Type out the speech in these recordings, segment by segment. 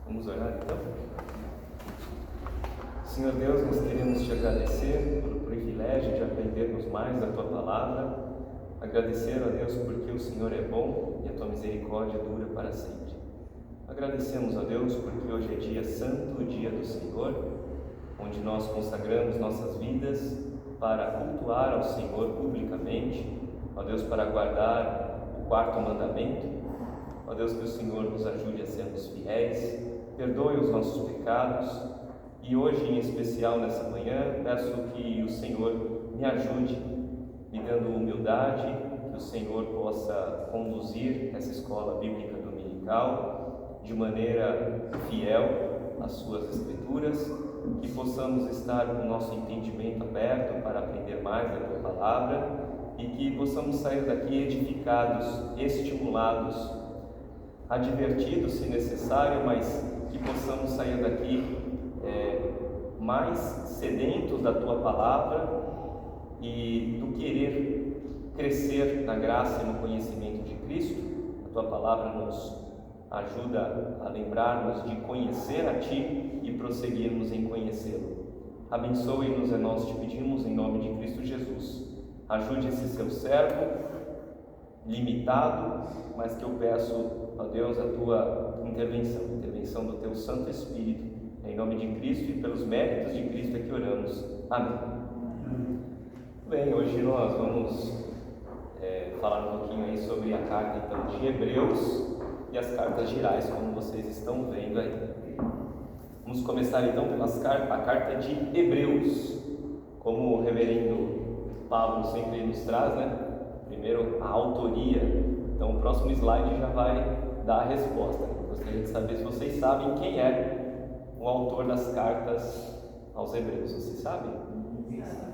Vamos orar então? Senhor Deus, nós queremos te agradecer pelo privilégio de aprendermos mais da tua palavra, agradecer a Deus porque o Senhor é bom e a tua misericórdia dura para sempre. Agradecemos a Deus porque hoje é dia santo, o dia do Senhor, onde nós consagramos nossas vidas para cultuar ao Senhor publicamente, ó Deus, para guardar o quarto mandamento. Ó Deus, que o Senhor nos ajude a sermos fiéis, perdoe os nossos pecados, e hoje em especial nessa manhã peço que o Senhor me ajude, me dando humildade, que o Senhor possa conduzir essa escola bíblica dominical de maneira fiel às suas escrituras, que possamos estar com o nosso entendimento aberto para aprender mais da tua palavra e que possamos sair daqui edificados, estimulados, advertidos se necessário, mas que possamos sair daqui mais sedentos da tua palavra e do querer crescer na graça e no conhecimento de Cristo. A tua palavra nos ajuda a lembrar-nos de conhecer a ti e prosseguirmos em conhecê-lo. Abençoe-nos, nós te pedimos em nome de Cristo Jesus. Ajude esse seu servo limitado, mas que eu peço, ó Deus, a tua intervenção do teu Santo Espírito, em nome de Cristo e pelos méritos de Cristo é que oramos. Amém. Bem, hoje nós vamos falar um pouquinho aí sobre a carta então de Hebreus e as cartas gerais, como vocês estão vendo aí. Vamos começar então pela carta de Hebreus, como o reverendo Pablo sempre nos traz, né? Primeiro a autoria, então o próximo slide já vai dar a resposta. Gostaria de saber se vocês sabem quem é o autor das cartas aos Hebreus. Vocês sabem? Ninguém sabe.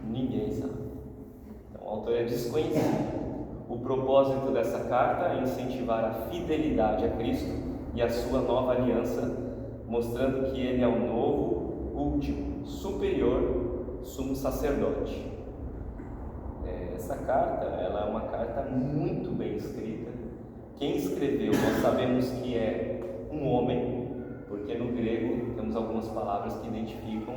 Ninguém sabe. Então o autor é desconhecido. O propósito dessa carta é incentivar a fidelidade a Cristo e a sua nova aliança, mostrando que ele é o novo, último, superior sumo sacerdote. Essa carta, ela é uma carta muito bem escrita. Quem escreveu, nós sabemos que é um homem, porque no grego temos algumas palavras que identificam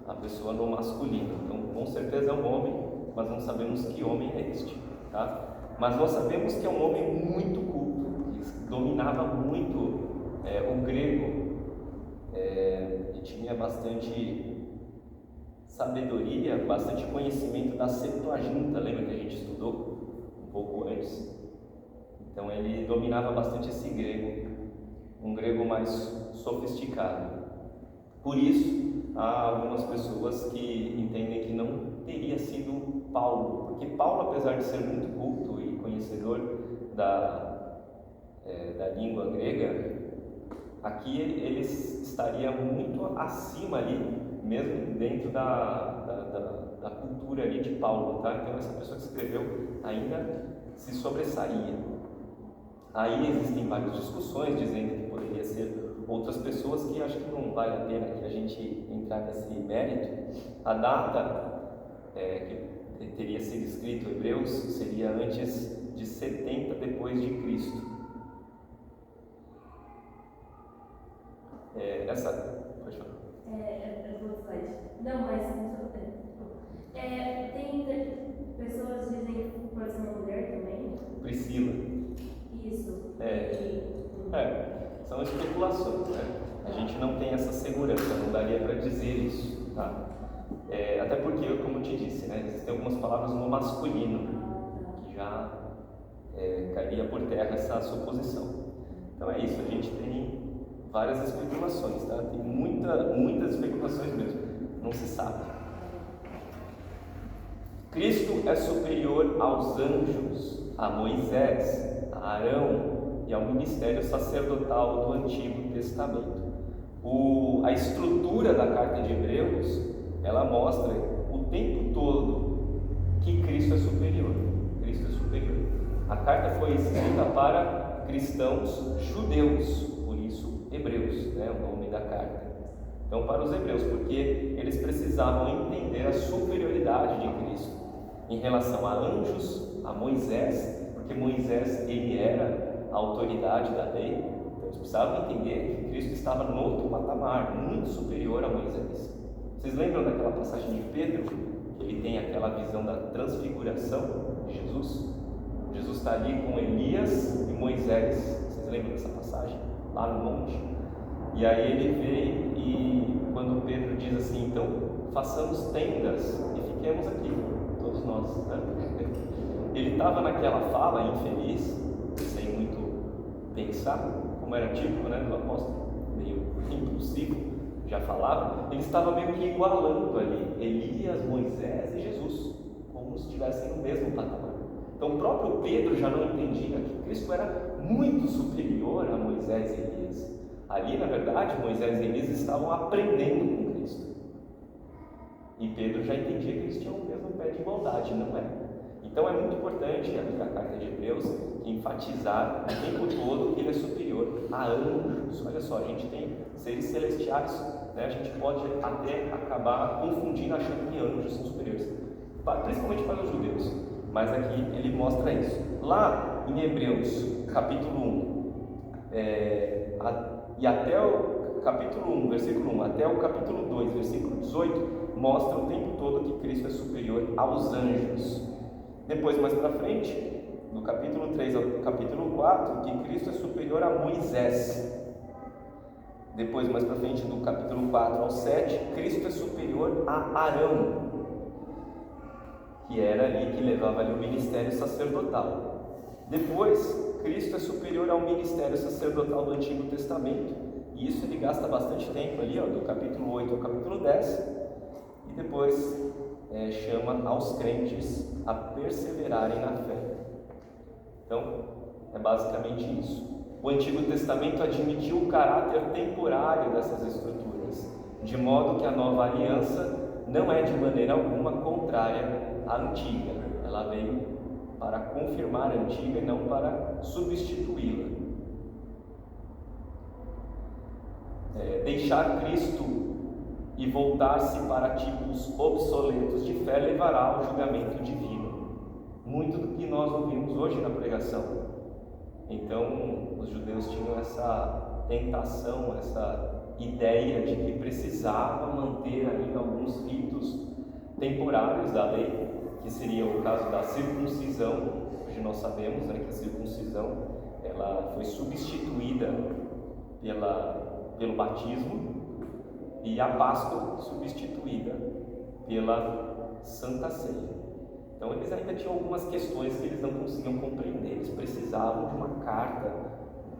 a pessoa no masculino. Então, com certeza é um homem, mas não sabemos que homem é este, tá? Mas nós sabemos que é um homem muito culto, que dominava muito o grego, e tinha bastante sabedoria, bastante conhecimento da Septuaginta, lembra que a gente estudou um pouco antes? Então ele dominava bastante esse grego, um grego mais sofisticado. Por isso, há algumas pessoas que entendem que não teria sido Paulo, porque Paulo, apesar de ser muito culto e conhecedor da língua grega, aqui ele estaria muito acima ali, mesmo dentro da cultura ali de Paulo, tá? Então essa pessoa que escreveu ainda se sobressaía. Aí existem várias discussões dizendo que poderia ser outras pessoas, que acho que não vale a pena que a gente entrar nesse mérito. A data que teria sido escrito Hebreus seria antes de 70 depois de Cristo. Pode falar. Não, mas tem pessoas que dizem que pode ser uma mulher também. Priscila. Isso. São especulações, né? A gente não tem essa segurança, não daria para dizer isso, tá? Até porque, como eu te disse, né, existem algumas palavras no masculino que já cairia por terra essa suposição. Então é isso, a gente tem várias especulações, tá? Tem muitas especulações mesmo, não se sabe. Cristo é superior aos anjos, a Moisés, a Arão e ao ministério sacerdotal do Antigo Testamento. A estrutura da carta de Hebreus, ela mostra o tempo todo que Cristo é superior. Cristo é superior. A carta foi escrita para cristãos judeus, por isso Hebreus, né, o nome da carta. Então, para os hebreus, porque eles precisavam entender a superioridade de Cristo em relação a anjos, a Moisés, porque Moisés ele era a autoridade da lei, Eles precisavam entender que Cristo estava no outro patamar, muito superior a Moisés. Vocês lembram daquela passagem de Pedro, que ele tem aquela visão da transfiguração de Jesus? Jesus está ali com Elias e Moisés. Vocês lembram dessa passagem? Lá no monte. E aí ele vê e quando Pedro diz assim, então façamos tendas e fiquemos aqui, todos nós, né? Ele estava naquela fala infeliz, sem muito pensar, como era típico, né, do apóstolo, meio impulsivo, já falava. Ele estava meio que igualando ali Elias, Moisés e Jesus, como se estivessem no mesmo patamar. Então o próprio Pedro já não entendia que Cristo era muito superior a Moisés e Elias. Ali, na verdade, Moisés e Elias estavam aprendendo com Cristo. E Pedro já entendia que eles tinham o mesmo pé de igualdade, não é? Então é muito importante a carta de Hebreus enfatizar o tempo todo que ele é superior a anjos. Olha só, a gente tem seres celestiais, né? A gente pode até acabar confundindo, achando que anjos são superiores, principalmente para os judeus, mas aqui ele mostra isso. Lá em Hebreus capítulo 1 e até o capítulo 1, versículo 1 até o capítulo 2, versículo 18, mostra o tempo todo que Cristo é superior aos anjos. Depois, mais para frente, do capítulo 3 ao capítulo 4, que Cristo é superior a Moisés. Depois, mais para frente, do capítulo 4 ao 7, Cristo é superior a Arão, que era ali que levava ali o ministério sacerdotal. Depois, Cristo é superior ao ministério sacerdotal do Antigo Testamento, e isso ele gasta bastante tempo ali, ó, do capítulo 8 ao capítulo 10, e depois chama aos crentes a perseverarem na fé. Então, é basicamente isso. O Antigo Testamento admitiu o caráter temporário dessas estruturas, de modo que a nova aliança não é de maneira alguma contrária à antiga. Ela veio para confirmar a antiga e não para substituí-la. Deixar Cristo e voltar-se para tipos obsoletos de fé levará ao julgamento divino. Muito do que nós ouvimos hoje na pregação. Então, os judeus tinham essa tentação, essa ideia de que precisava manter ainda alguns ritos temporários da lei, que seria o caso da circuncisão. Hoje nós sabemos, né, que a circuncisão ela foi substituída pelo batismo, e a Páscoa substituída pela Santa Ceia. Então eles ainda tinham algumas questões que eles não conseguiam compreender. Eles precisavam de uma carta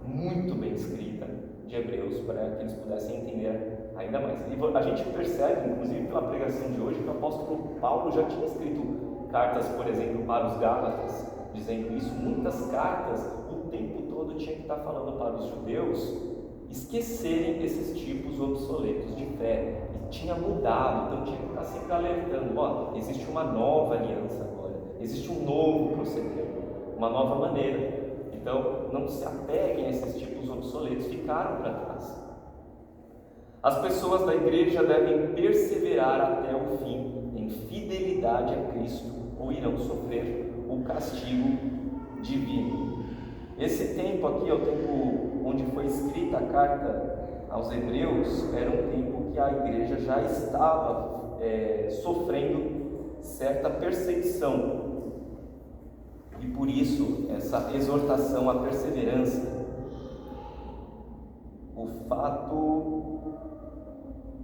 muito bem escrita de Hebreus para que eles pudessem entender ainda mais. E a gente percebe, inclusive pela pregação de hoje, que o apóstolo Paulo já tinha escrito cartas, por exemplo, para os Gálatas, dizendo isso. Muitas cartas o tempo todo tinha que estar falando para os judeus esquecerem esses tipos obsoletos de fé, e tinha mudado, então tinha que estar sempre alertando, ó, existe uma nova aliança agora, existe um novo proceder, uma nova maneira, então não se apeguem a esses tipos obsoletos, ficaram para trás. As pessoas da igreja devem perseverar até o fim, em fidelidade a Cristo, ou irão sofrer o castigo divino. Esse tempo aqui é o tempo onde foi escrita a carta aos Hebreus, era um tempo que a igreja já estava sofrendo certa perseguição, e por isso essa exortação à perseverança.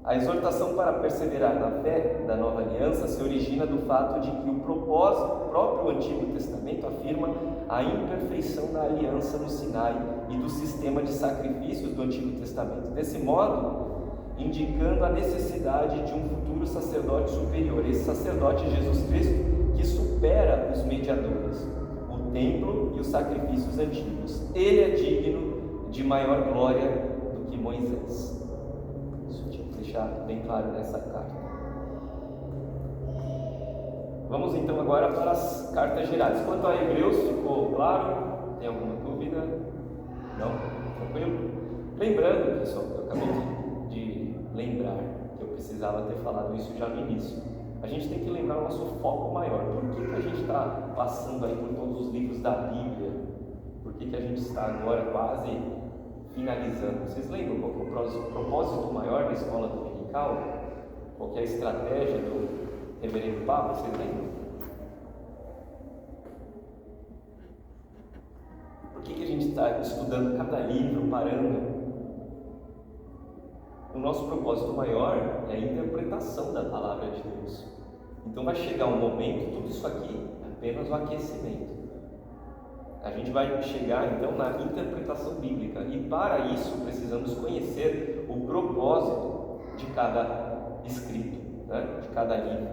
A exortação para perseverar na fé da nova aliança se origina do fato de que o próprio Antigo Testamento afirma a imperfeição da aliança no Sinai e do sistema de sacrifícios do Antigo Testamento. Desse modo, indicando a necessidade de um futuro sacerdote superior, esse sacerdote Jesus Cristo que supera os mediadores, o templo e os sacrifícios antigos. Ele é digno de maior glória do que Moisés. Isso tinha que deixar bem claro nessa carta. Vamos então agora para as cartas gerais. Quanto a Hebreus, ficou claro? Tem alguma dúvida? Não? Tranquilo? Lembrando, pessoal, eu acabei de lembrar que eu precisava ter falado isso já no início. A gente tem que lembrar o nosso foco maior. Por que a gente está passando aí por todos os livros da Bíblia? Por que a gente está agora quase finalizando, vocês lembram qual que é o propósito maior da escola dominical? Qual que é a estratégia do reverendo Papa? Vocês lembram? Por que a gente está estudando cada livro, parando? O nosso propósito maior é a interpretação da palavra de Deus. Então vai chegar um momento, tudo isso aqui é apenas o aquecimento. A gente vai chegar então na interpretação bíblica, e para isso precisamos conhecer o propósito de cada escrito, né? De cada livro.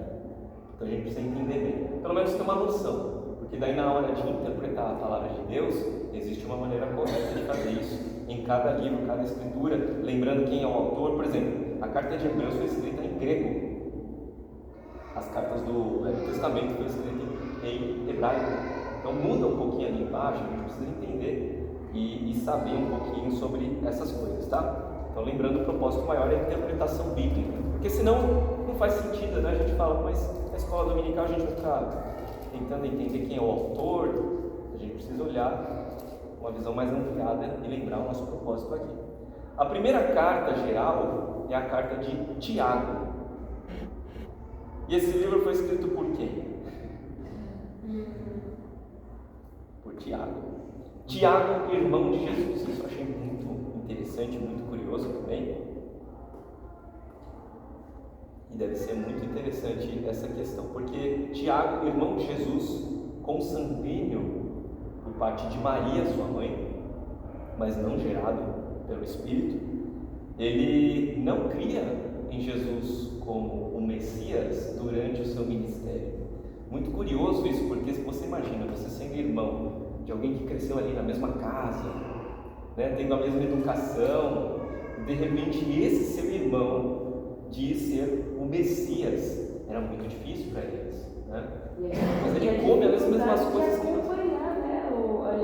Então a gente precisa entender bem, pelo menos ter uma noção, porque daí na hora de interpretar a palavra de Deus, existe uma maneira correta de fazer isso, em cada livro, cada escritura, lembrando quem é o autor. Por exemplo, a carta de Hebreus foi escrita em grego, as cartas do Velho Testamento foram escritas em hebraico. Então muda um pouquinho a linguagem, a gente precisa entender e saber um pouquinho sobre essas coisas, tá? Então lembrando, o propósito maior é a interpretação bíblica, porque senão não faz sentido, né? A gente fala, mas na escola dominical a gente vai ficar tentando entender quem é o autor. A gente precisa olhar uma visão mais ampliada e lembrar o nosso propósito aqui. A primeira carta geral é a carta de Tiago. E esse livro foi escrito por quem? Por Tiago. Tiago, irmão de Jesus. Isso eu achei muito interessante, muito curioso também. E deve ser muito interessante essa questão, porque Tiago, irmão de Jesus, consanguíneo por parte de Maria, sua mãe, mas não gerado pelo Espírito, ele não cria em Jesus como o Messias durante o seu ministério. Muito curioso isso, porque se você imagina, você sendo irmão de alguém que cresceu ali na mesma casa, né, tendo a mesma educação, e de repente esse seu irmão diz ser o Messias, era muito difícil para eles, né? Mas ele come as mesmas coisas que acompanhar, né?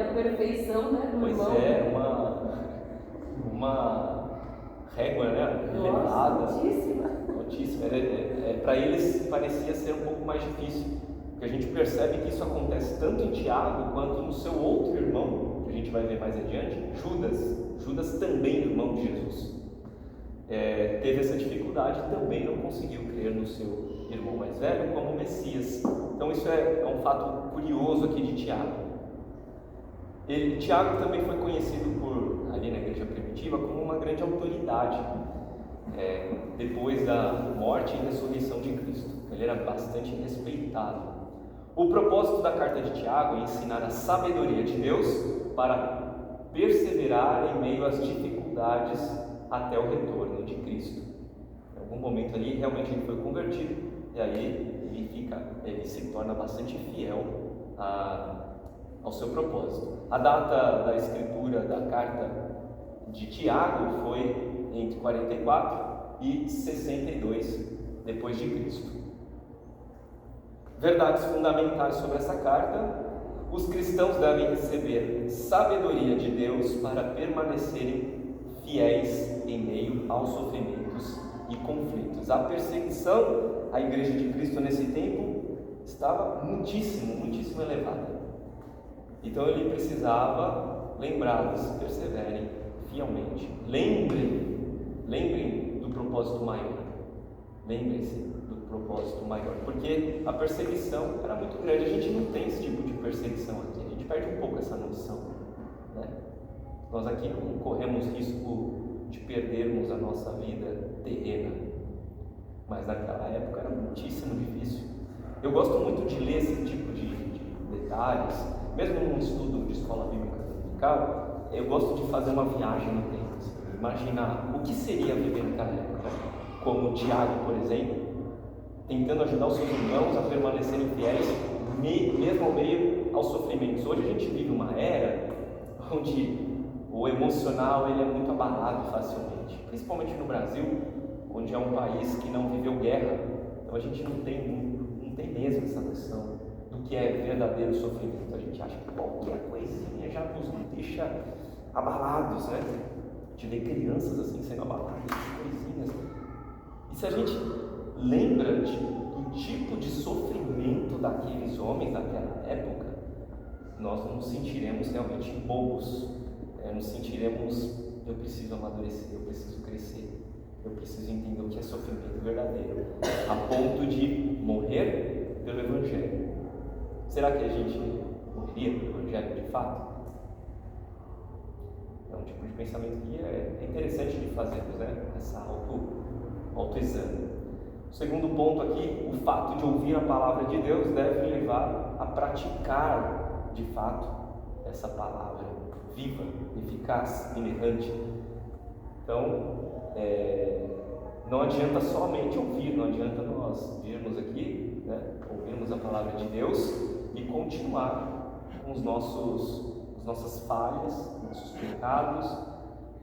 A perfeição, né, do pois irmão. é, uma régua, né? Elevada, altíssima. Para eles parecia ser um pouco mais difícil, porque a gente percebe que isso acontece tanto em Tiago quanto no seu outro irmão, que a gente vai ver mais adiante, Judas também irmão de Jesus. Teve essa dificuldade e também não conseguiu crer no seu irmão mais velho como Messias. Então isso é um fato curioso aqui de Tiago. Tiago também foi conhecido ali na igreja primitiva como uma grande autoridade, depois da morte e ressurreição de Cristo. Ele era bastante respeitado. O propósito da carta de Tiago é ensinar a sabedoria de Deus para perseverar em meio às dificuldades até o retorno de Cristo. Em algum momento ali, realmente ele foi convertido, e aí ele se torna bastante fiel ao seu propósito. A data da escritura da carta de Tiago foi entre 44 e 62 depois de Cristo. Verdades fundamentais sobre essa carta: os cristãos devem receber sabedoria de Deus para permanecerem fiéis em meio aos sofrimentos e conflitos. A perseguição à igreja de Cristo nesse tempo estava muitíssimo elevada. Então ele precisava lembrá-los: perseverem fielmente. Lembrem do propósito maior. Lembrem-se do propósito maior, porque a perseguição era muito grande. A gente não tem esse tipo de perseguição aqui, a gente perde um pouco essa noção, né? Nós aqui não corremos risco de perdermos a nossa vida terrena, mas naquela época era muitíssimo difícil. Eu gosto muito de ler esse tipo de detalhes, mesmo num estudo de escola bíblica dominical. Eu gosto de fazer uma viagem no tempo, assim, imaginar o que seria viver naquela época, como Tiago, por exemplo, tentando ajudar os seus irmãos a permanecerem fiéis, mesmo ao meio aos sofrimentos. Hoje a gente vive uma era onde o emocional ele é muito abalado facilmente, principalmente no Brasil, onde é um país que não viveu guerra. Então a gente não tem mesmo essa noção do que é verdadeiro sofrimento. A gente acha que qualquer coisinha já nos deixa abalados, né? A gente vê crianças assim sendo abaladas, coisinhas. E se a gente lembra do tipo de sofrimento daqueles homens daquela época, nós nos sentiremos realmente bobos, nos sentiremos eu preciso amadurecer, eu preciso crescer, eu preciso entender o que é sofrimento verdadeiro, a ponto de morrer pelo Evangelho. Será que a gente morreria pelo Evangelho de fato? É um tipo de pensamento que é interessante de fazermos, né? Essa autoexame. O segundo ponto aqui, o fato de ouvir a palavra de Deus deve levar a praticar de fato essa palavra viva, eficaz, inerrante. Então, não adianta somente ouvir, não adianta nós virmos aqui, né, ouvirmos a palavra de Deus e continuar com as nossas falhas, nossos pecados,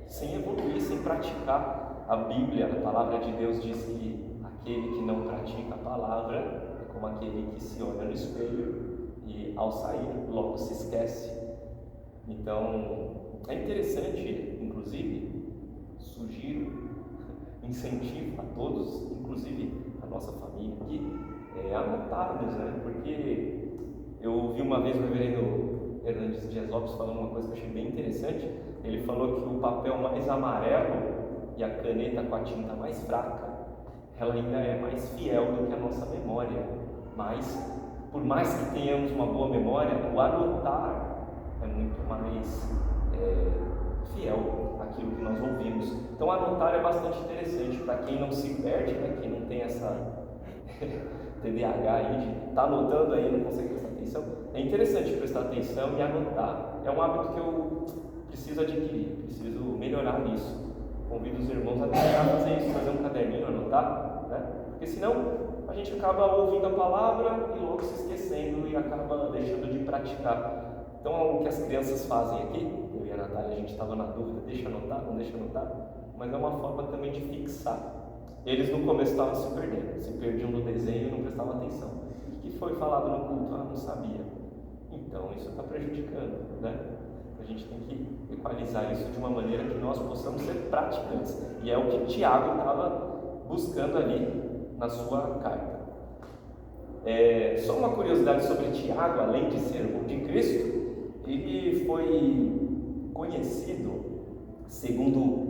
sem evoluir, sem praticar a Bíblia. A palavra de Deus diz que aquele que não pratica a palavra é como aquele que se olha no espelho e ao sair logo se esquece. Então, é interessante, inclusive, sugiro, incentivo a todos, inclusive a nossa família aqui, anotarmos, né? Porque eu ouvi uma vez o reverendo Hernandes Dias Lopes falando uma coisa que eu achei bem interessante. Ele falou que o papel mais amarelo e a caneta com a tinta mais fraca, ela ainda é mais fiel do que a nossa memória. Mas, por mais que tenhamos uma boa memória, o anotar é muito mais fiel àquilo que nós ouvimos. Então, anotar é bastante interessante para quem não se perde, né? Quem não tem essa TDAH aí de estar anotando aí e não consegue prestar atenção. É interessante prestar atenção e anotar. É um hábito que eu preciso adquirir, preciso melhorar nisso. Convido os irmãos a tentar fazer isso, fazer um caderninho, anotar, né? Porque senão a gente acaba ouvindo a palavra e logo se esquecendo e acaba deixando de praticar. Então, o que as crianças fazem aqui, eu e a Natália, a gente estava na dúvida, deixa anotar, não deixa anotar, mas é uma forma também de fixar. Eles no começo estavam se perdendo, se perdiam no desenho e não prestavam atenção. O que foi falado no culto? Não sabia. Então, isso está prejudicando, né? A gente tem que equalizar isso de uma maneira que nós possamos ser praticantes. E é o que Tiago estava buscando ali na sua carta. Só uma curiosidade sobre Tiago, além de ser irmão de Cristo, ele foi conhecido, segundo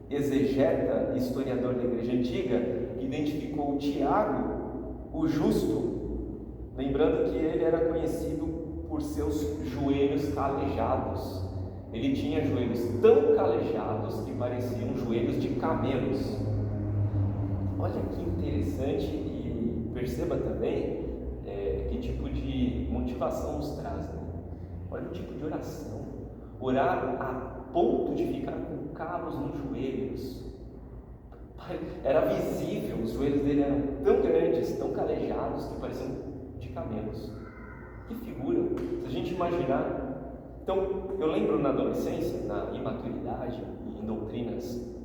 exegeta, historiador da Igreja Antiga, que identificou Tiago, o justo, lembrando que ele era conhecido por seus joelhos calejados. Ele tinha joelhos tão calejados que pareciam joelhos de camelos. Olha que interessante, e perceba também que tipo de motivação nos traz, né? Olha o tipo de oração. Orar a ponto de ficar com calos nos joelhos. Era visível, os joelhos dele eram tão grandes, tão calejados que pareciam de camelos. Que figura! Se a gente imaginar. Então, eu lembro na adolescência, na imaturidade e em doutrinas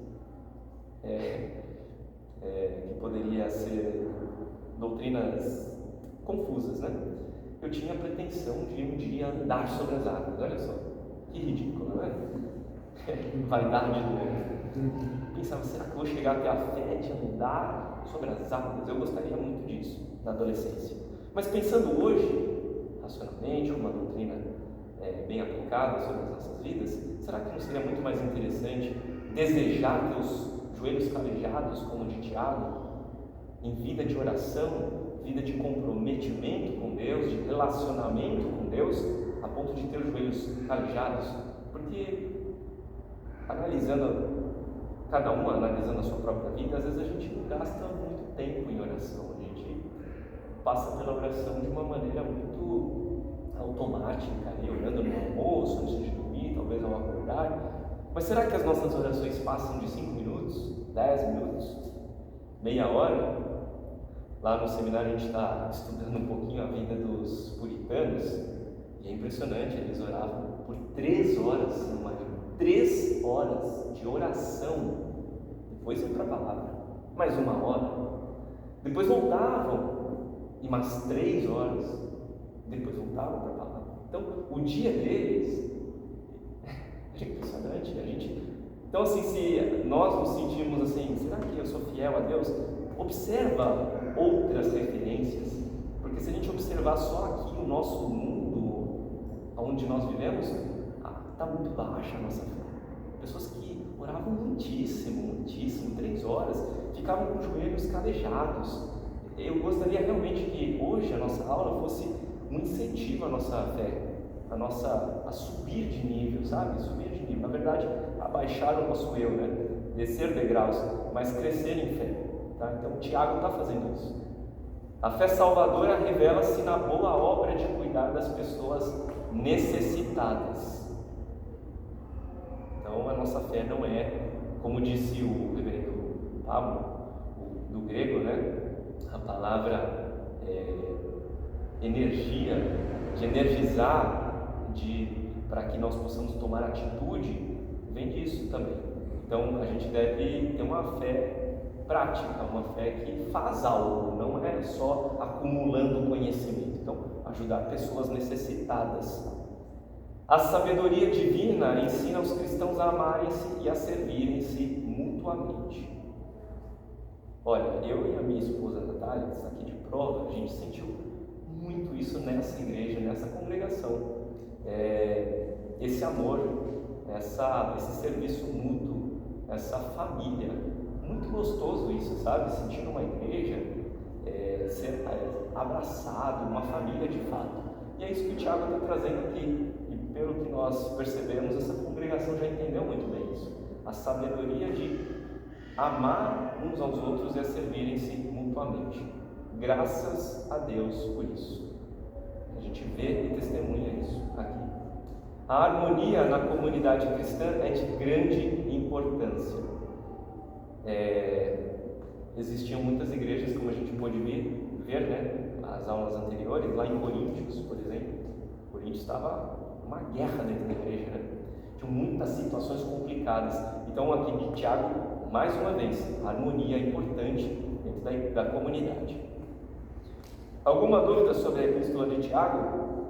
que poderia ser doutrinas confusas, né? Eu tinha a pretensão de um dia andar sobre as águas. Olha só, que ridículo, não é? Vaidade de novo. Pensava, será que eu vou chegar até a fé de andar sobre as águas? Eu gostaria muito disso na adolescência. Mas pensando hoje, racionalmente, com uma doutrina bem aplicada sobre as nossas vidas, será que não seria muito mais interessante desejar ter os joelhos calejados, como o de Tiago, em vida de oração, vida de comprometimento com Deus, de relacionamento com Deus, a ponto de ter os joelhos calejados? Porque, analisando cada um, analisando a sua própria vida, às vezes a gente não gasta muito tempo em oração, a gente passa pela oração de uma maneira muito automática, ali, orando no almoço, antes de dormir, talvez ao acordar. Mas será que as nossas orações passam de 5 minutos, 10 minutos, meia hora? Lá no seminário a gente está estudando um pouquinho a vida dos puritanos e é impressionante, eles oravam por 3 horas, não imagina, 3 horas de oração, depois iam para a palavra, mais 1 hora, depois voltavam e mais 3 horas, depois voltavam para a palavra. Então, o dia deles é impressionante. Então, assim, se nós nos sentimos assim, será que eu sou fiel a Deus? Observa outras referências, porque se a gente observar só aqui o nosso mundo, onde nós vivemos, está muito baixa a nossa fé. Pessoas que oravam muitíssimo, 3 horas, ficavam com os joelhos calejados. Eu gostaria realmente que hoje a nossa aula fosse um incentivo à nossa fé, a subir de nível, sabe? Subir de nível. Na verdade, abaixar o nosso eu, né? Descer degraus, mas crescer em fé. Tá? Então, Tiago está fazendo isso. A fé salvadora revela-se na boa obra de cuidar das pessoas necessitadas. Então, a nossa fé não é, como disse o reverendo Pablo, do grego, né? A palavra energia, de energizar, para que nós possamos tomar atitude, vem disso também. Então, a gente deve ter uma fé prática, uma fé que faz algo, não é só acumulando conhecimento. Então, ajudar pessoas necessitadas. A sabedoria divina ensina os cristãos a amarem-se e a servirem-se mutuamente. Olha, eu e a minha esposa Natália, que está aqui de prova, a gente sentiu muito isso nessa igreja, nessa congregação. Esse amor, esse serviço mútuo, essa família. Muito gostoso isso, sabe? Sentir uma igreja, ser abraçado, uma família de fato. E é isso que o Tiago está trazendo aqui. E pelo que nós percebemos, essa congregação já entendeu muito bem isso. A sabedoria de amar uns aos outros e a servirem-se mutuamente. Graças a Deus por isso. A gente vê e testemunha isso aqui. A harmonia na comunidade cristã é de grande importância. Existiam muitas igrejas, como a gente pôde ver, né, as aulas anteriores, lá em Coríntios, por exemplo. Coríntios estava uma guerra dentro da igreja, né? Tinham muitas situações complicadas. Então, aqui de Tiago, mais uma vez, a harmonia é importante dentro da comunidade. Alguma dúvida sobre a epístola de Tiago?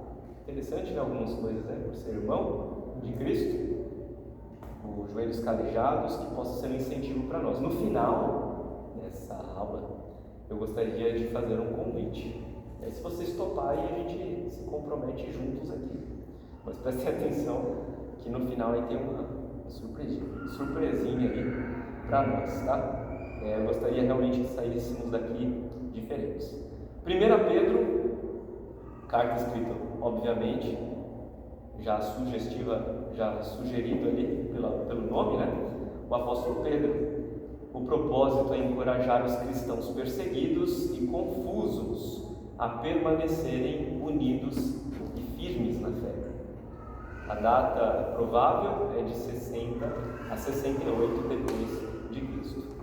Interessante, né? Algumas coisas, né? Por ser irmão de Cristo, os joelhos calejados, que possa ser um incentivo para nós. No final dessa aula, eu gostaria de fazer um convite. E aí, se vocês toparem, a gente se compromete juntos aqui. Mas prestem atenção que no final aí tem uma surpresinha ali para nós, tá? Eu gostaria realmente que saíssemos daqui diferentes. 1 Pedro, carta escrita, obviamente, já sugerido ali pelo nome, né? O apóstolo Pedro. O propósito é encorajar os cristãos perseguidos e confusos a permanecerem unidos e firmes na fé. A data provável é de 60 a 68 depois de Cristo.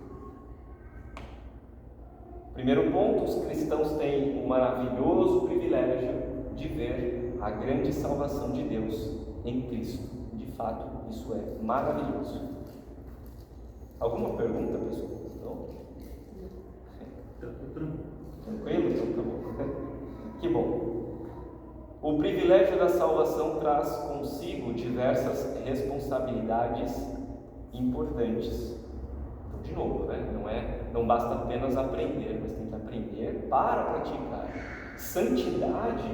Primeiro ponto, os cristãos têm o maravilhoso privilégio de ver a grande salvação de Deus em Cristo. De fato, isso é maravilhoso. Alguma pergunta, pessoal? Tranquilo? Então tá bom. Que bom. O privilégio da salvação traz consigo diversas responsabilidades importantes. Então, de novo, né? Não basta apenas aprender, mas tem que aprender para praticar. Santidade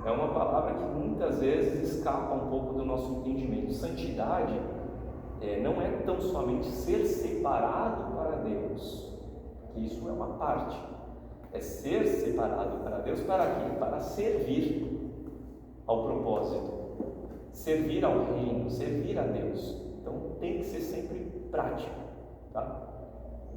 é uma palavra que muitas vezes escapa um pouco do nosso entendimento. Santidade não é tão somente ser separado para Deus, porque isso é uma parte. É ser separado para Deus para quê? Para servir ao propósito, servir ao reino, servir a Deus. Então tem que ser sempre prático, tá?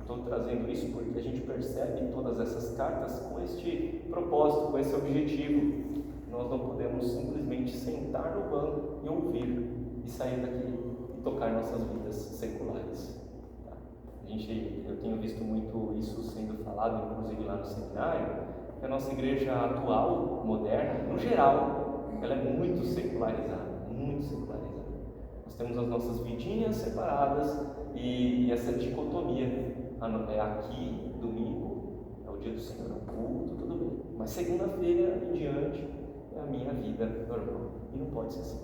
Estou trazendo isso porque a gente percebe em todas essas cartas com este propósito, com esse objetivo. Nós não podemos simplesmente sentar no banco e ouvir e sair daqui e tocar nossas vidas seculares. Tá? Eu tenho visto muito isso sendo falado, inclusive lá no seminário, que a nossa igreja atual, moderna, no geral, ela é muito secularizada, muito secularizada. Nós temos as nossas vidinhas separadas e essa dicotomia. Aqui, domingo, é o dia do Senhor, é o culto, tudo bem. Mas segunda-feira em diante é a minha vida normal. E não pode ser assim.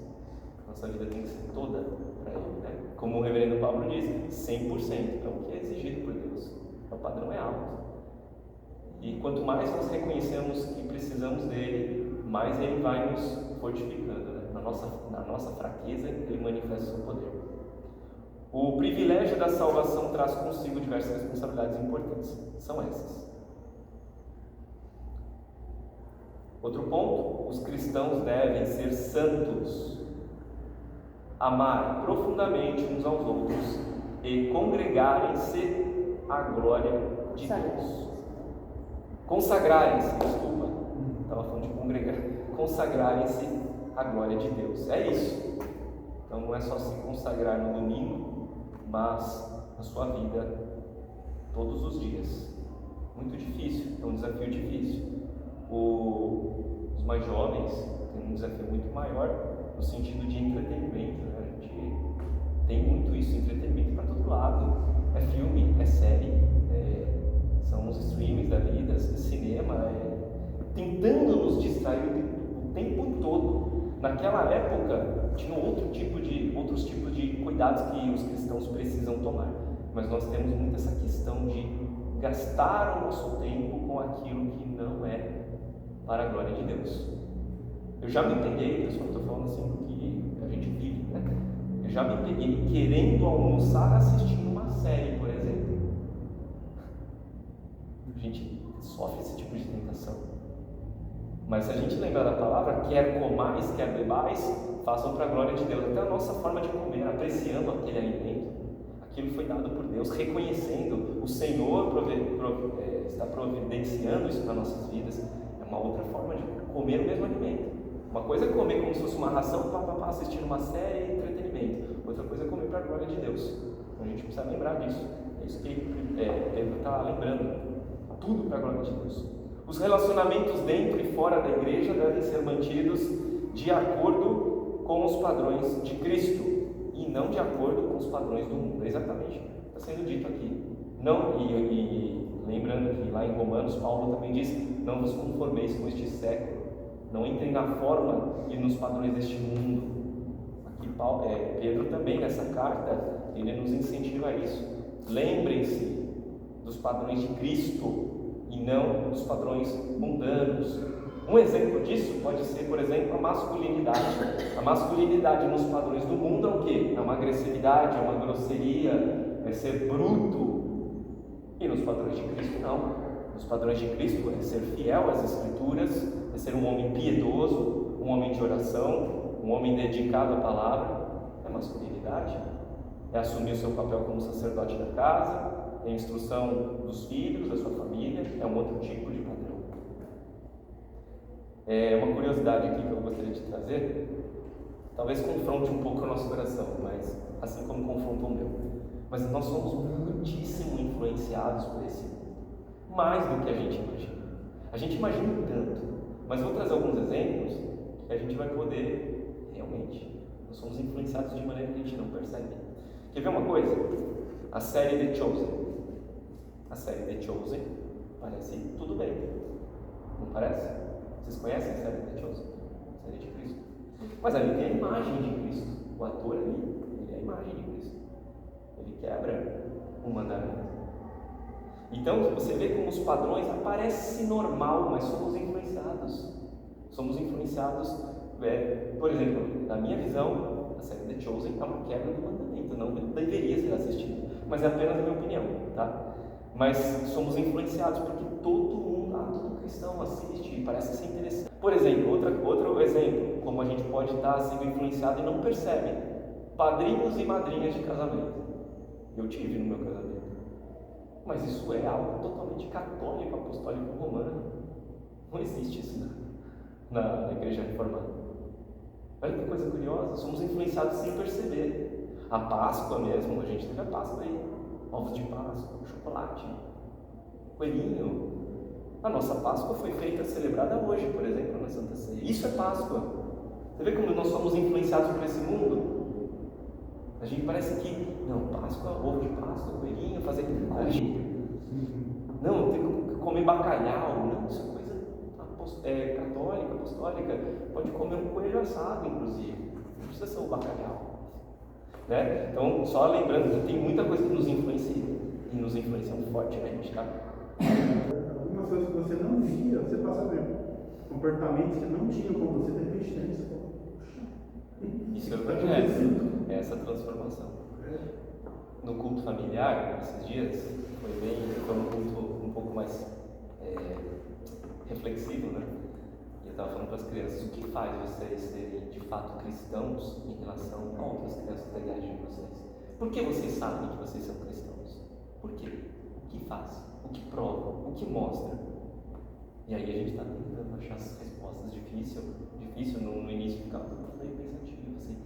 Nossa vida tem que ser toda para Ele, né? Como o reverendo Pablo diz, 100% é o que é exigido por Deus. O padrão é alto. E quanto mais nós reconhecemos que precisamos dele, mais Ele vai nos fortificando, né? na nossa fraqueza, Ele manifesta o seu poder. O privilégio da salvação traz consigo diversas responsabilidades importantes. São essas. Outro ponto: os cristãos devem ser santos, amar profundamente uns aos outros e congregarem-se à glória de Deus. Consagrarem-se, desculpa, estava falando de congregar. Consagrarem-se à glória de Deus. É isso. Então não é só se consagrar no domingo, mas na sua vida todos os dias. Muito difícil, é um desafio difícil. Os mais jovens têm um desafio muito maior no sentido de entretenimento, né? A gente tem muito isso, entretenimento para todo lado. É filme, é série, são os streamings da vida, é cinema, tentando nos distrair o tempo todo. Naquela época tinha outros tipos de cuidados que os cristãos precisam tomar, mas nós temos muito essa questão de gastar o nosso tempo com aquilo que não é para a glória de Deus. Eu já me peguei, pessoal, estou falando assim porque a gente vive, né? Eu já me peguei querendo almoçar assistindo uma série, por exemplo. A gente sofre esse tipo de tentação. Mas se a gente lembrar da palavra, quer comais, quer bebais, façam para a glória de Deus. Até a nossa forma de comer, apreciando aquele alimento, aquilo foi dado por Deus, reconhecendo o Senhor está providenciando isso nas nossas vidas. É uma outra forma de comer o mesmo alimento. Uma coisa é comer como se fosse uma ração, assistindo uma série, entretenimento. Outra coisa é comer para a glória de Deus. Então a gente precisa lembrar disso. É isso que Pedro está lembrando. Tudo para a glória de Deus. Os relacionamentos dentro e fora da igreja devem ser mantidos de acordo com os padrões de Cristo e não de acordo com os padrões do mundo. É exatamente o que está sendo dito aqui. Não, e lembrando que lá em Romanos, Paulo também diz: não vos conformeis com este século, não entrem na forma e nos padrões deste mundo. Aqui Pedro também, nessa carta, ele nos incentiva a isso. Lembrem-se dos padrões de Cristo e não dos padrões mundanos. Um exemplo disso pode ser, por exemplo, a masculinidade. A masculinidade nos padrões do mundo é o quê? É uma agressividade, é uma grosseria, é ser bruto. E nos padrões de Cristo não. Nos padrões de Cristo é ser fiel às Escrituras, é ser um homem piedoso, um homem de oração, um homem dedicado à palavra. É masculinidade. É assumir o seu papel como sacerdote da casa, é a instrução dos filhos, da sua família, é um outro tipo de padrão. Uma curiosidade aqui que eu gostaria de trazer, talvez confronte um pouco o nosso coração, mas assim como confrontou o meu. Mas nós somos muitíssimo influenciados por esse mundo, mais do que a gente imagina. A gente imagina tanto, mas eu vou trazer alguns exemplos que a gente vai poder realmente. Nós somos influenciados de maneira que a gente não percebe. Quer ver uma coisa? A série The Chosen. A série The Chosen parece tudo bem, não parece? Vocês conhecem a série The Chosen? A série de Cristo. Mas ali tem a imagem de Cristo. O ator ali, ele é a imagem de Cristo. Ele quebra o mandamento. Então você vê como os padrões aparecem normal, mas somos influenciados. Somos influenciados, por exemplo, na minha visão, a série The Chosen é uma quebra do mandamento, não deveria ser assistida, mas é apenas a minha opinião, tá? Mas somos influenciados porque todo cristão assiste e parece ser interessante. Por exemplo, outro exemplo, como a gente pode estar sendo influenciado e não percebe: padrinhos e madrinhas de casamento. Eu tive no meu casamento, mas isso é algo totalmente católico, apostólico, romano. Não existe isso na igreja reformada. Olha que coisa curiosa, somos influenciados sem perceber. A Páscoa mesmo, a gente teve a Páscoa aí, ovos de Páscoa, chocolate, coelhinho. A nossa Páscoa foi celebrada hoje, por exemplo, na Santa Ceia. Isso é Páscoa. Você vê como nós somos influenciados por esse mundo? A gente parece que, não, Páscoa, ovo de Páscoa, coelhinho, fazer não, tem que comer bacalhau. Não, isso é coisa católica, apostólica. Pode comer um coelho assado, inclusive. Não precisa ser um bacalhau. Né? Então, só lembrando que tem muita coisa que nos influencia, e nos influenciam fortemente, tá? Algumas coisas que você não via, você passa a ver. Comportamentos que não tinham como você, de repente tem. Isso é o Evangelho, é essa transformação. No culto familiar, esses dias, foi um culto um pouco mais reflexivo, né? E eu estava falando para as crianças, o que faz vocês serem de fato cristãos em relação a outras crianças da igreja de vocês? Por que vocês sabem que vocês são cristãos? Por quê? O que faz? O que prova? O que mostra? E aí a gente está tentando achar as respostas. Difícil no início ficava meio pensativo assim.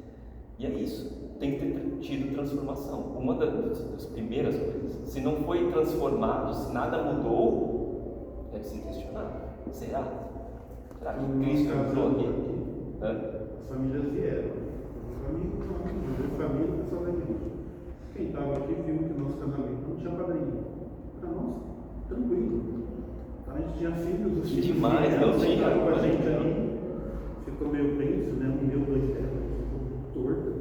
E é isso, tem que ter tido transformação. Uma das primeiras coisas, se não foi transformado, se nada mudou, deve se questionar. Será que Cristo entrou aqui? As famílias vieram. Família, pessoal da igreja. Quem estava aqui viu que o nosso casamento não tinha padrinho. Para nós, tranquilo. A gente tinha filhos, os filhos demais, não tinha com a gente ali. Ficou meio tenso, né? Um meu, dois dedos, ficou torto.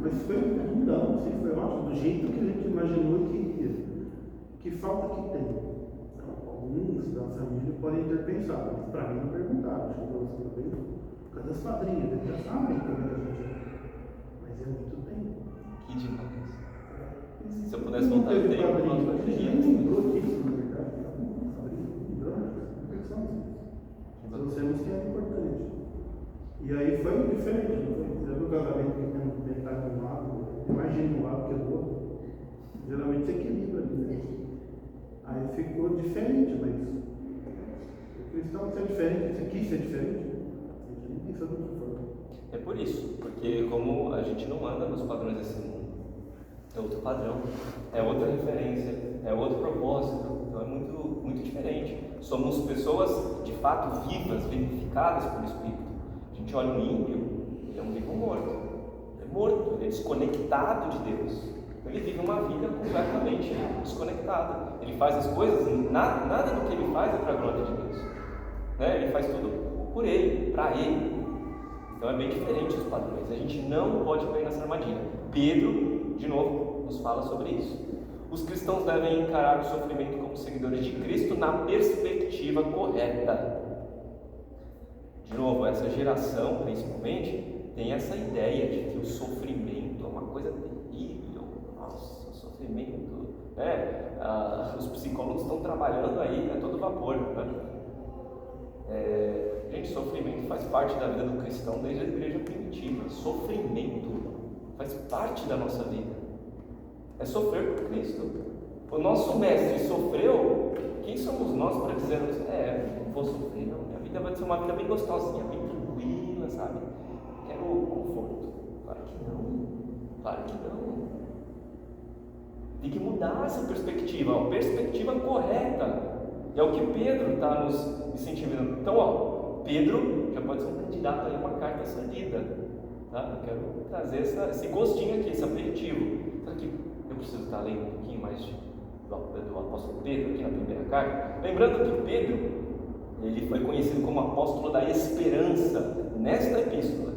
Mas foi mudando, assim, foi ótimo, do jeito que a gente imaginou que iria. Que falta que tem? Então, alguns da família podem ter pensado, mas para mim não perguntaram. Acho que você também não. Cadê as padrinhas? Eles já sabem como é que a gente é. Mas é muito tempo. Que demais. Se eu pudesse voltar no tempo, a gente nem lembrou disso, na verdade. Trouxemos que é importante. E aí foi diferente, não foi? Você viu o casamento que tem metade de um lado, mais gente de um lado que do outro. Geralmente se equilibra ali, né? Aí ficou diferente, mas o cristão ser diferente, você quis ser diferente, a gente nem pensou dessa forma. É por isso, porque como a gente não anda nos padrões desse mundo, é outro padrão, é outra referência, é outro propósito, então é muito, muito diferente. Somos pessoas de fato vivas, vivificadas pelo Espírito. A gente olha um ímpio, ele é um vivo morto, ele é morto, ele é desconectado de Deus. Ele vive uma vida completamente desconectada. Ele faz as coisas, nada do que ele faz é para a glória de Deus, né? Ele faz tudo por ele, para ele. Então é bem diferente os padrões. A gente não pode cair nessa armadilha. Pedro, de novo, nos fala sobre isso. Os cristãos devem encarar o sofrimento como seguidores de Cristo na perspectiva correta. De novo, essa geração, principalmente, tem essa ideia de que o sofrimento é uma coisa terrível. Nossa, o sofrimento, né? Os psicólogos estão trabalhando aí a todo vapor, né? Gente, sofrimento faz parte da vida do cristão desde a igreja primitiva. Sofrimento faz parte da nossa vida. É sofrer por Cristo. O nosso mestre sofreu. Quem somos nós para dizermos, não vou sofrer, não. Minha vida vai ser uma vida bem gostosinha, bem tranquila, sabe? Quero conforto. Claro que não. Claro que não. Tem que mudar essa perspectiva, a perspectiva correta. É o que Pedro está nos incentivando. Então, Pedro já pode ser um candidato a uma carta a ser lida. Tá? Eu quero trazer esse gostinho aqui, esse aperitivo. Será que eu preciso estar lendo um pouquinho mais do apóstolo Pedro aqui na primeira carta? Lembrando que Pedro, ele foi conhecido como apóstolo da esperança nesta epístola.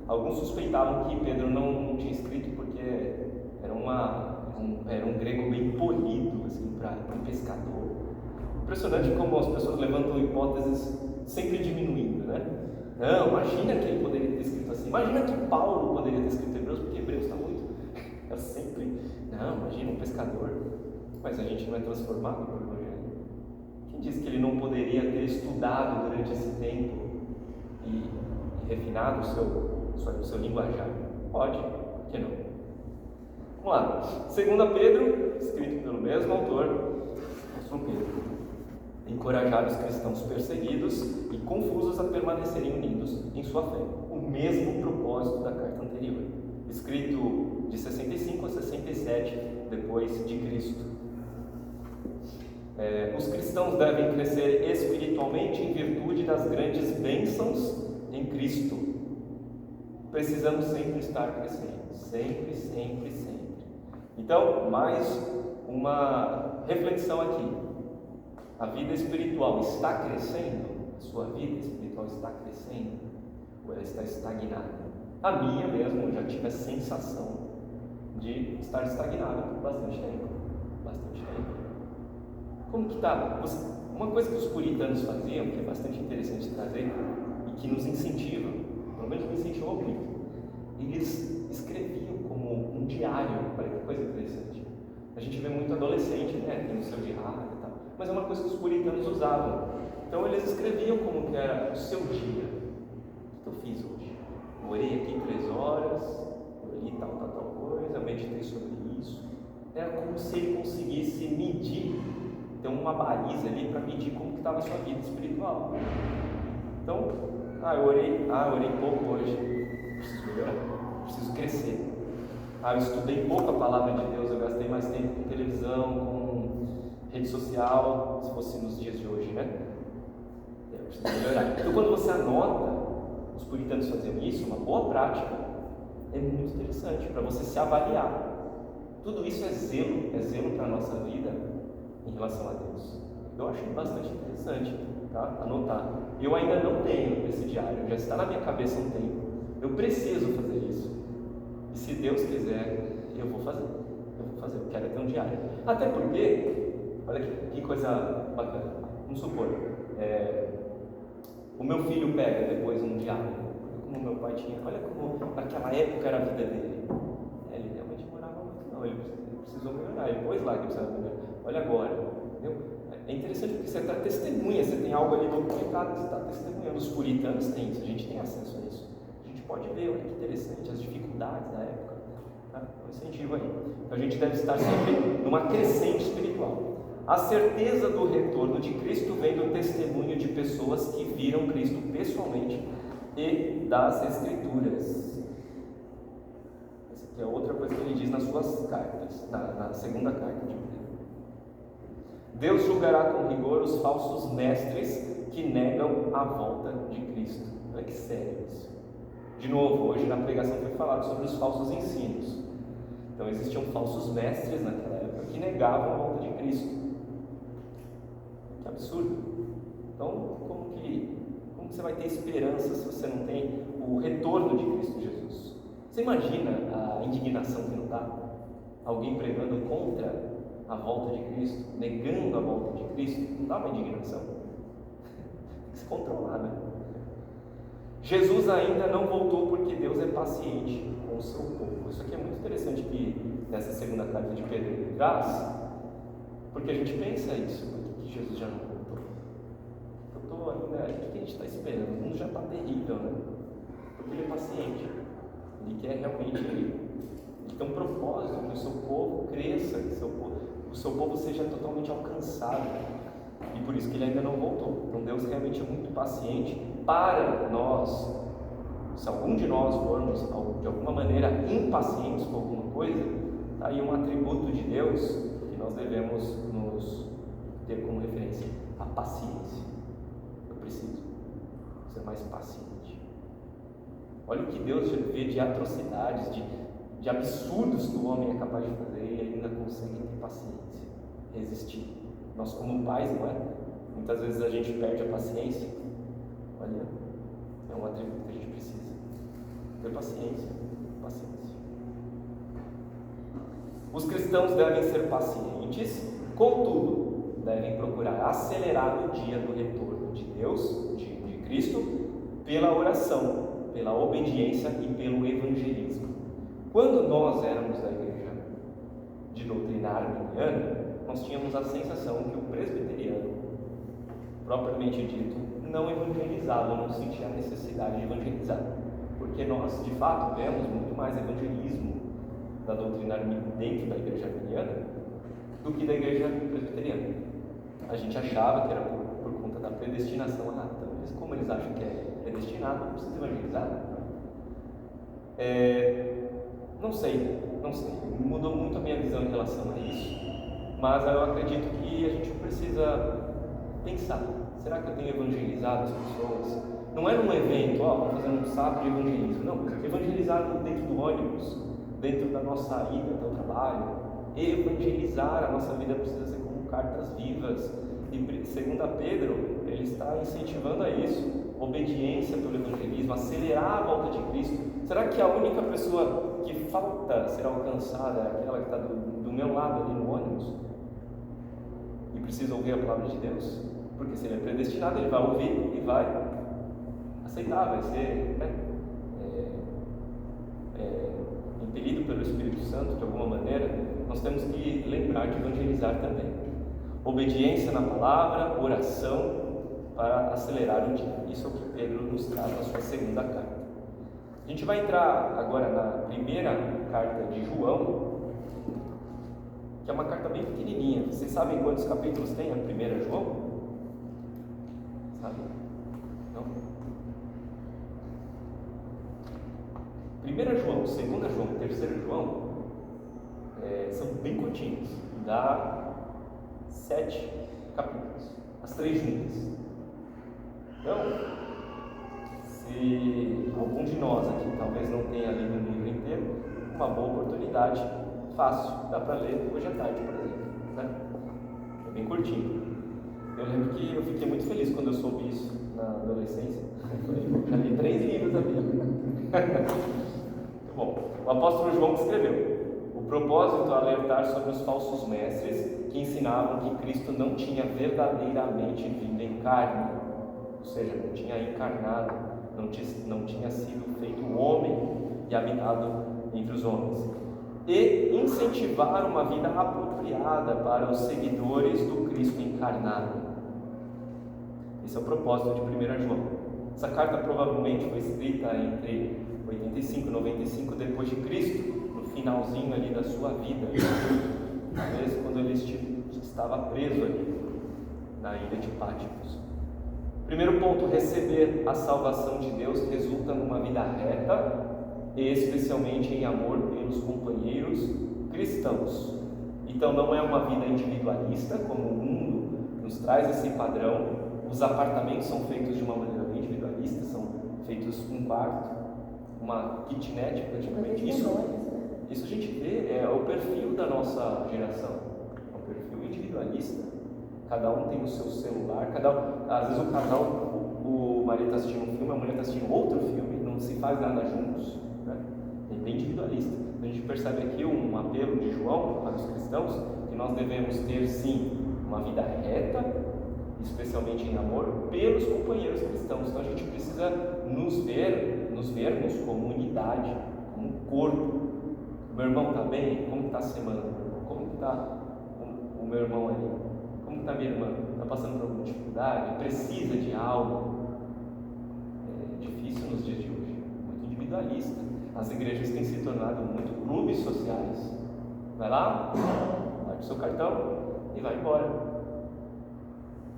Alguns suspeitavam que Pedro não tinha escrito porque era um grego bem polido, assim, para um pescador. Impressionante como as pessoas levantam hipóteses sempre diminuindo, né? Não, imagina que ele poderia ter escrito assim. Imagina que Paulo poderia ter escrito Hebreus, porque Hebreus está muito... É sempre... Não, imagina um pescador. Mas a gente não é transformado pelo Evangelho. Quem disse que ele não poderia ter estudado durante esse tempo e refinado o seu linguajar? Pode, por que não? Vamos lá. 2 Pedro, escrito pelo mesmo autor, apóstolo Pedro. Encorajar os cristãos perseguidos e confusos a permanecerem unidos em sua fé. O mesmo propósito da carta anterior, escrito de 65 a 67 depois de Cristo. Os cristãos devem crescer espiritualmente em virtude das grandes bênçãos em Cristo. Precisamos sempre estar crescendo, sempre, sempre, sempre. Então, mais uma reflexão aqui. A vida espiritual está crescendo? A sua vida espiritual está crescendo? Ou ela está estagnada? A minha mesmo, eu já tive a sensação de estar estagnada por bastante tempo. Bastante tempo. Como que está? Uma coisa que os puritanos faziam, que é bastante interessante trazer, e que nos incentiva, pelo menos me incentivou muito, eles escreviam como um diário. Olha que coisa interessante. A gente vê muito adolescente, né, tem o seu diário e tal, mas é uma coisa que os puritanos usavam. Então eles escreviam como que era o seu dia. O que eu fiz hoje? Eu orei aqui 3 horas, eu li tal coisa, eu meditei sobre isso. Era como se ele conseguisse medir, ter uma baliza ali para medir como que estava a sua vida espiritual. Então, eu orei pouco hoje, preciso melhorar, preciso crescer. Eu estudei pouco a palavra de Deus, eu gastei mais tempo com televisão, com rede social, se fosse nos dias de hoje, né? Eu preciso melhorar. Então, quando você anota, os puritanos faziam isso, uma boa prática, é muito interessante para você se avaliar. Tudo isso é zelo para a nossa vida em relação a Deus. Eu achei bastante interessante, tá? Anotar. Eu ainda não tenho esse diário, já está na minha cabeça há um tempo. Eu preciso fazer isso. E se Deus quiser, eu vou fazer. Eu quero ter um diário. Até porque, olha que coisa bacana. Vamos supor, o meu filho pega depois um diário. Como meu pai tinha, olha como naquela época era a vida dele. Ele realmente morava muito, não. Ele precisou melhorar. Ele pôs lá que precisava melhorar. Olha agora, entendeu? É interessante porque você está testemunha, você tem algo ali documentado, você está testemunhando. Os puritanos têm isso, a gente tem acesso a isso. A gente pode ver, olha que interessante, as dificuldades da época. Tá? Um incentivo aí. Então a gente deve estar sempre numa crescente espiritual. A certeza do retorno de Cristo vem do testemunho de pessoas que viram Cristo pessoalmente e das Escrituras. Essa aqui é outra coisa que ele diz nas suas cartas, na segunda carta de Pedro. Deus julgará com rigor os falsos mestres que negam a volta de Cristo. Olha que sério isso. De novo, hoje na pregação foi falado sobre os falsos ensinos. Então existiam falsos mestres naquela época que negavam a volta de Cristo. Que absurdo. Então, como que você vai ter esperança se você não tem o retorno de Cristo Jesus? Você imagina a indignação que não dá? Alguém pregando contra a volta de Cristo, negando a volta de Cristo, não dá uma indignação? Tem que se controlar, né? Jesus ainda não voltou porque Deus é paciente com o seu povo. Isso aqui é muito interessante que nessa segunda carta de Pedro ele traz, porque a gente pensa isso, por que Jesus já não voltou? Eu estou ainda, o que a gente está esperando? O mundo já está terrível, né? Porque ele é paciente, ele quer realmente, ele tem um propósito, que o seu povo cresça, que o seu povo seja totalmente alcançado, e por isso que ele ainda não voltou. Então Deus realmente é muito paciente para nós. Se algum de nós formos de alguma maneira impacientes com alguma coisa, está aí um atributo de Deus que nós devemos nos ter como referência: a paciência. Eu preciso ser mais paciente. Olha o que Deus vê de atrocidades, de absurdos que o homem é capaz de fazer, e ele ainda consegue ter paciência, resistir. Nós como pais, não é? Muitas vezes a gente perde a paciência. Olha, é um atributo que a gente precisa ter paciência. Os cristãos devem ser pacientes, contudo, devem procurar acelerar o dia do retorno de Deus, de Cristo, pela oração, pela obediência e pelo evangelismo. Quando nós éramos da igreja de doutrina arminiana, nós tínhamos a sensação que o presbiteriano, propriamente dito, não evangelizava, não sentia a necessidade de evangelizar, porque nós, de fato, vemos muito mais evangelismo da doutrina dentro da igreja arminiana do que da igreja presbiteriana. A gente achava que era por conta da predestinação. Então, como eles acham que é predestinado, não precisa evangelizar. Não sei, mudou muito a minha visão em relação a isso, mas eu acredito que a gente precisa pensar: será que eu tenho evangelizado as pessoas? Não é num evento, vamos fazer um sábado de evangelismo. Não, evangelizar dentro do ônibus, dentro da nossa ida até o trabalho. Evangelizar a nossa vida precisa ser como cartas vivas. E segundo Pedro, ele está incentivando a isso: obediência pelo evangelismo, acelerar a volta de Cristo. Será que a única pessoa que falta ser alcançada é aquela que está do meu lado ali no ônibus e precisa ouvir a palavra de Deus? Porque se ele é predestinado, ele vai ouvir e vai aceitar, vai ser, né? impelido pelo Espírito Santo de alguma maneira, nós temos que lembrar de evangelizar também. Obediência na palavra, oração para acelerar o dia. Isso é o que Pedro nos traz na sua segunda carta. A gente vai entrar agora na primeira carta de João, que é uma carta bem pequenininha. Vocês sabem quantos capítulos tem a primeira João? Sabe? Não? Primeira João, segunda João, terceira João são bem curtinhos. Dá 7 capítulos, as 3 juntas. Então, se algum de nós aqui talvez não tenha lido o livro inteiro, uma boa oportunidade, fácil, dá para ler hoje à tarde, por exemplo, né? É bem curtinho. Eu lembro que eu fiquei muito feliz quando eu soube isso na adolescência. Eu já li 3 livros da Bíblia. Bom, o apóstolo João escreveu: o propósito é alertar sobre os falsos mestres que ensinavam que Cristo não tinha verdadeiramente vindo em carne, ou seja, não tinha encarnado, não tinha sido feito homem e habitado entre os homens, e incentivar uma vida apropriada para os seguidores do Cristo encarnado. Esse é o propósito de 1 João. Essa carta provavelmente foi escrita entre 85 e 95 depois de Cristo, no finalzinho ali da sua vida, talvez quando ele estava preso ali na ilha de Patmos. Primeiro ponto: receber a salvação de Deus resulta numa vida reta, e especialmente em amor pelos companheiros cristãos. Então não é uma vida individualista, como o mundo nos traz esse padrão. Os apartamentos são feitos de uma maneira bem individualista, são feitos um quarto, uma kitnet praticamente. Isso a gente vê, é o perfil da nossa geração, é um perfil individualista. Cada um tem o seu celular, às vezes o casal, o marido está assistindo um filme, a mulher está assistindo outro filme, não se faz nada juntos, né? É bem individualista. A gente percebe aqui um apelo de João para os cristãos, que nós devemos ter sim uma vida reta, especialmente em amor, pelos companheiros cristãos. Então a gente precisa nos vermos como unidade, como um corpo. O meu irmão está bem? Como está a semana? Como está o meu irmão ali? Como está minha irmã? Está passando por alguma dificuldade? Precisa de algo? É difícil nos dias de hoje, muito individualista. As igrejas têm se tornado muito clubes sociais. Vai lá, vai o seu cartão e vai embora.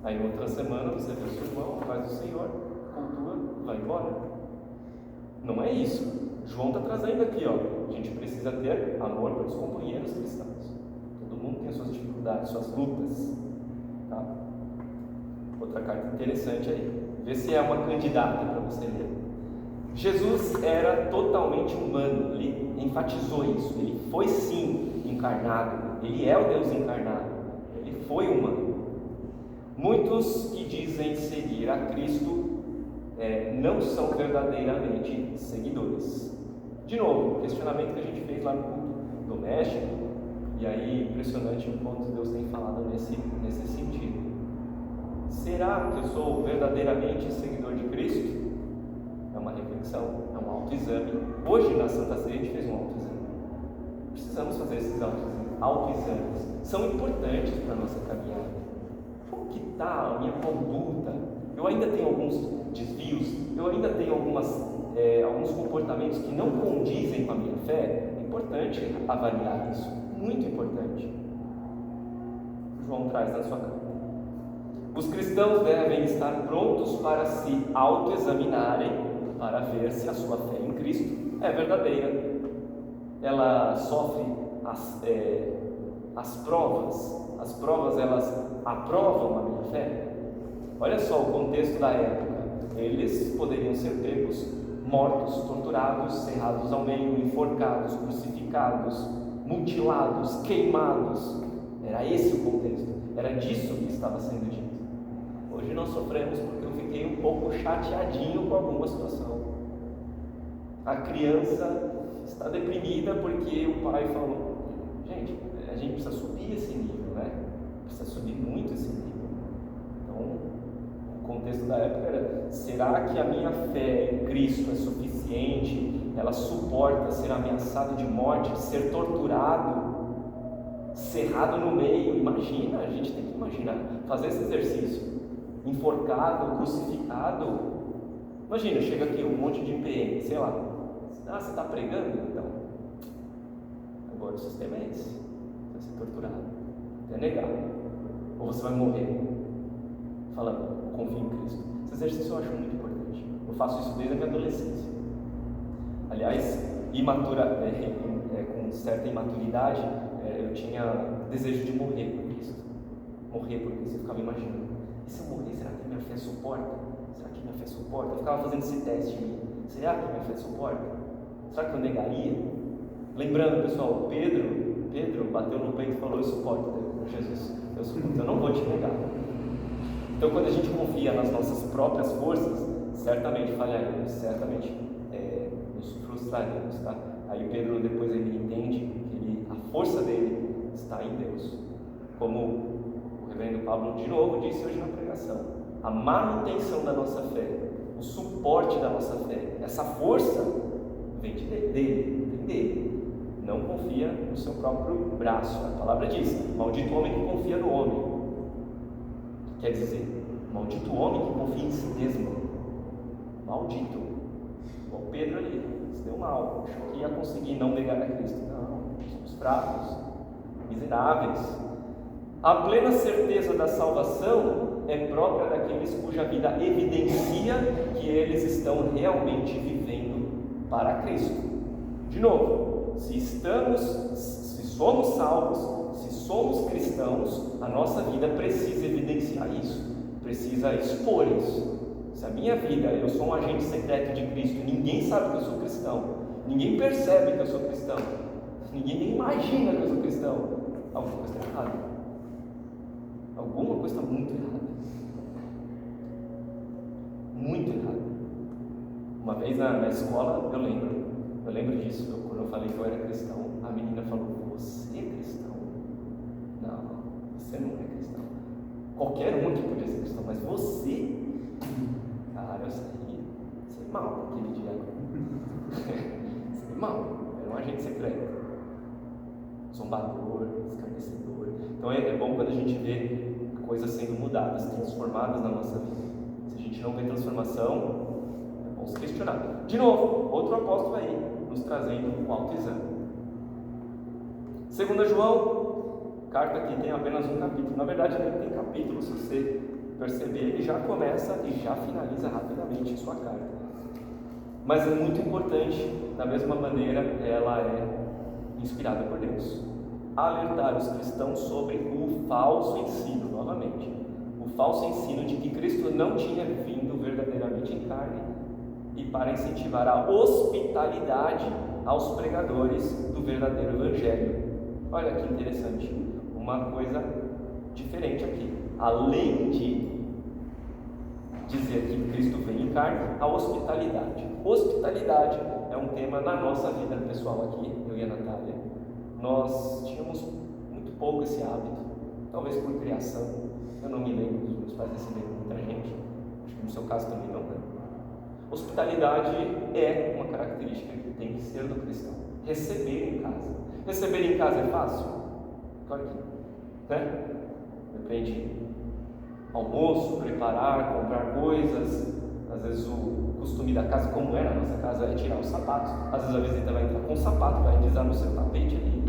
Aí outra semana você vê o seu irmão, faz o Senhor, cultua, vai embora. Não é isso. João está trazendo aqui, ó. A gente precisa ter amor pelos companheiros cristãos. Todo mundo tem suas dificuldades, suas lutas. Tá? Outra carta interessante aí. Vê se é uma candidata para você ler. Jesus era totalmente humano. Ele enfatizou isso. Ele foi sim encarnado. Ele é o Deus encarnado. Ele foi humano. Muitos que dizem seguir a Cristo não são verdadeiramente seguidores. De novo, o questionamento que a gente fez lá no culto doméstico, e aí impressionante o quanto Deus tem falado nesse sentido. Será que eu sou verdadeiramente seguidor de Cristo? É uma reflexão, é um autoexame. Hoje na Santa Ceia a gente fez um autoexame. Precisamos fazer esses autoexames. São importantes para a nossa caminhada. Como que está a minha conduta? Eu ainda tenho alguns desvios, eu ainda tenho alguns comportamentos que não condizem com a minha fé. É importante avaliar isso, muito importante. João traz na sua carta. Os cristãos devem estar prontos para se autoexaminarem, para ver se a sua fé em Cristo é verdadeira. Ela sofre as provas elas aprovam a minha fé. Olha só o contexto da época. Eles poderiam ser pegos, mortos, torturados, serrados ao meio, enforcados, crucificados, mutilados, queimados. Era esse o contexto, era disso que estava sendo dito. Hoje nós sofremos porque eu fiquei um pouco chateadinho com alguma situação. A criança está deprimida porque o pai falou: gente, a gente precisa subir esse nível, né? Precisa subir muito esse nível. Então, o contexto da época era: será que a minha fé em Cristo é suficiente ela suporta ser ameaçado de morte, ser torturado, cerrado no meio. Imagina, a gente tem que imaginar, fazer esse exercício, enforcado, crucificado. Imagina, chega aqui um monte de PM, sei lá, você está pregando? Então, agora o sistema é esse, você vai ser torturado, é negado, ou você vai morrer, falando, confio em Cristo. Esse exercício eu acho muito importante, eu faço isso desde a minha adolescência. Aliás, com certa imaturidade, eu tinha desejo de morrer por Cristo. Morrer por Cristo, eu ficava imaginando, e se eu morrer, será que minha fé suporta? Será que minha fé suporta? Eu ficava fazendo esse teste em mim, será que minha fé suporta? Será que eu negaria? Lembrando, pessoal, Pedro bateu no peito e falou, eu suporto, Jesus, eu suporto, eu não vou te negar. Então, quando a gente confia nas nossas próprias forças, certamente falharemos, certamente nos frustraremos, tá? Aí Pedro depois ele entende que a força dele está em Deus. Como o reverendo Pablo de novo disse hoje na pregação, a manutenção da nossa fé, o suporte da nossa fé, essa força vem dele. Não confia no seu próprio braço. A palavra diz, maldito o homem que confia no homem. Quer dizer, maldito o homem que confia em si mesmo. Maldito. Igual Pedro ali, se deu mal, achou que ia conseguir não negar a Cristo. Não, somos fracos, miseráveis. A plena certeza da salvação é própria daqueles cuja vida evidencia que eles estão realmente vivendo para Cristo. De novo, se somos salvos, se somos cristãos, a nossa vida precisa evidenciar isso, precisa expor isso. Se a minha vida, eu sou um agente secreto de Cristo, ninguém sabe que eu sou cristão, ninguém percebe que eu sou cristão, ninguém nem imagina que eu sou cristão, alguma coisa está errada. Alguma coisa está muito errada. Muito errada. Uma vez na escola, eu lembro disso, quando eu falei que eu era cristão, a menina falou, você é cristão? Não, você não é cristão. Qualquer um aqui podia ser cristão, mas você? Cara, eu saí mal naquele dia. Saí mal, era um agente secreto, zombador, escarnecedor. Então é bom quando a gente vê coisas sendo mudadas, transformadas na nossa vida. Se a gente não vê transformação, é bom se questionar. De novo, outro apóstolo aí, nos trazendo um autoexame. 2 João, carta que tem apenas um capítulo. Na verdade, ele tem capítulo, se você perceber, ele já começa e já finaliza rapidamente sua carta. Mas é muito importante, da mesma maneira, ela é inspirada por Deus. Alertar os cristãos sobre o falso ensino, novamente. O falso ensino de que Cristo não tinha vindo verdadeiramente em carne e para incentivar a hospitalidade aos pregadores do verdadeiro Evangelho. Olha que interessante, uma coisa diferente aqui. Além de dizer que Cristo veio em carne, a hospitalidade. Hospitalidade é um tema na nossa vida pessoal aqui, eu e a Natália. Nós tínhamos muito pouco esse hábito, talvez por criação. Eu não me lembro dos meus pais receberem muita gente, acho que no seu caso também não, né? Hospitalidade é uma característica que tem que ser do cristão. Receber em casa. Receber em casa é fácil? Claro que não, né? Depende. Almoço, preparar, comprar coisas. Às vezes o costume da casa, como é na nossa casa, é tirar os sapatos. Às vezes a visita vai entrar com o sapato, vai deslizar no seu tapete ali.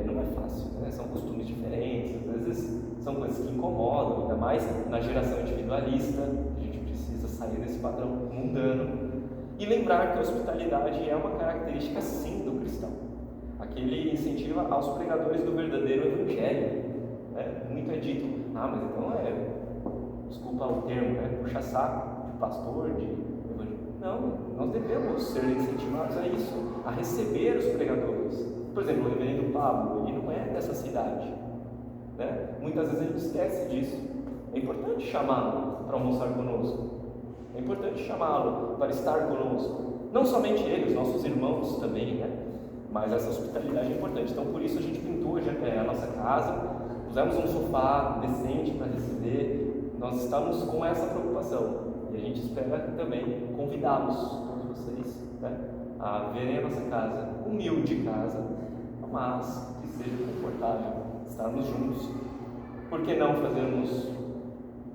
Não é fácil, né? São costumes diferentes, às vezes são coisas que incomodam, ainda mais na geração individualista. A gente precisa sair desse padrão mundano e lembrar que a hospitalidade é uma característica sim do cristão. Aqui ele incentiva aos pregadores do verdadeiro Evangelho, né? Muito é dito, mas então desculpa o termo, puxa saco de pastor, de evangelho. Não, nós devemos ser incentivados a isso, a receber os pregadores. Por exemplo, o reverendo Pablo, ele não é dessa cidade, né? Muitas vezes a gente esquece disso. É importante chamá-lo para almoçar conosco, é importante chamá-lo para estar conosco, não somente ele, os nossos irmãos também, né? Mas essa hospitalidade é importante. Então por isso a gente pintou a nossa casa, pusemos um sofá decente para receber. Nós estamos com essa preocupação e a gente espera também convidá-los, todos vocês, né, a verem a nossa casa, humilde casa, mas que seja confortável estarmos juntos. Por que não fazermos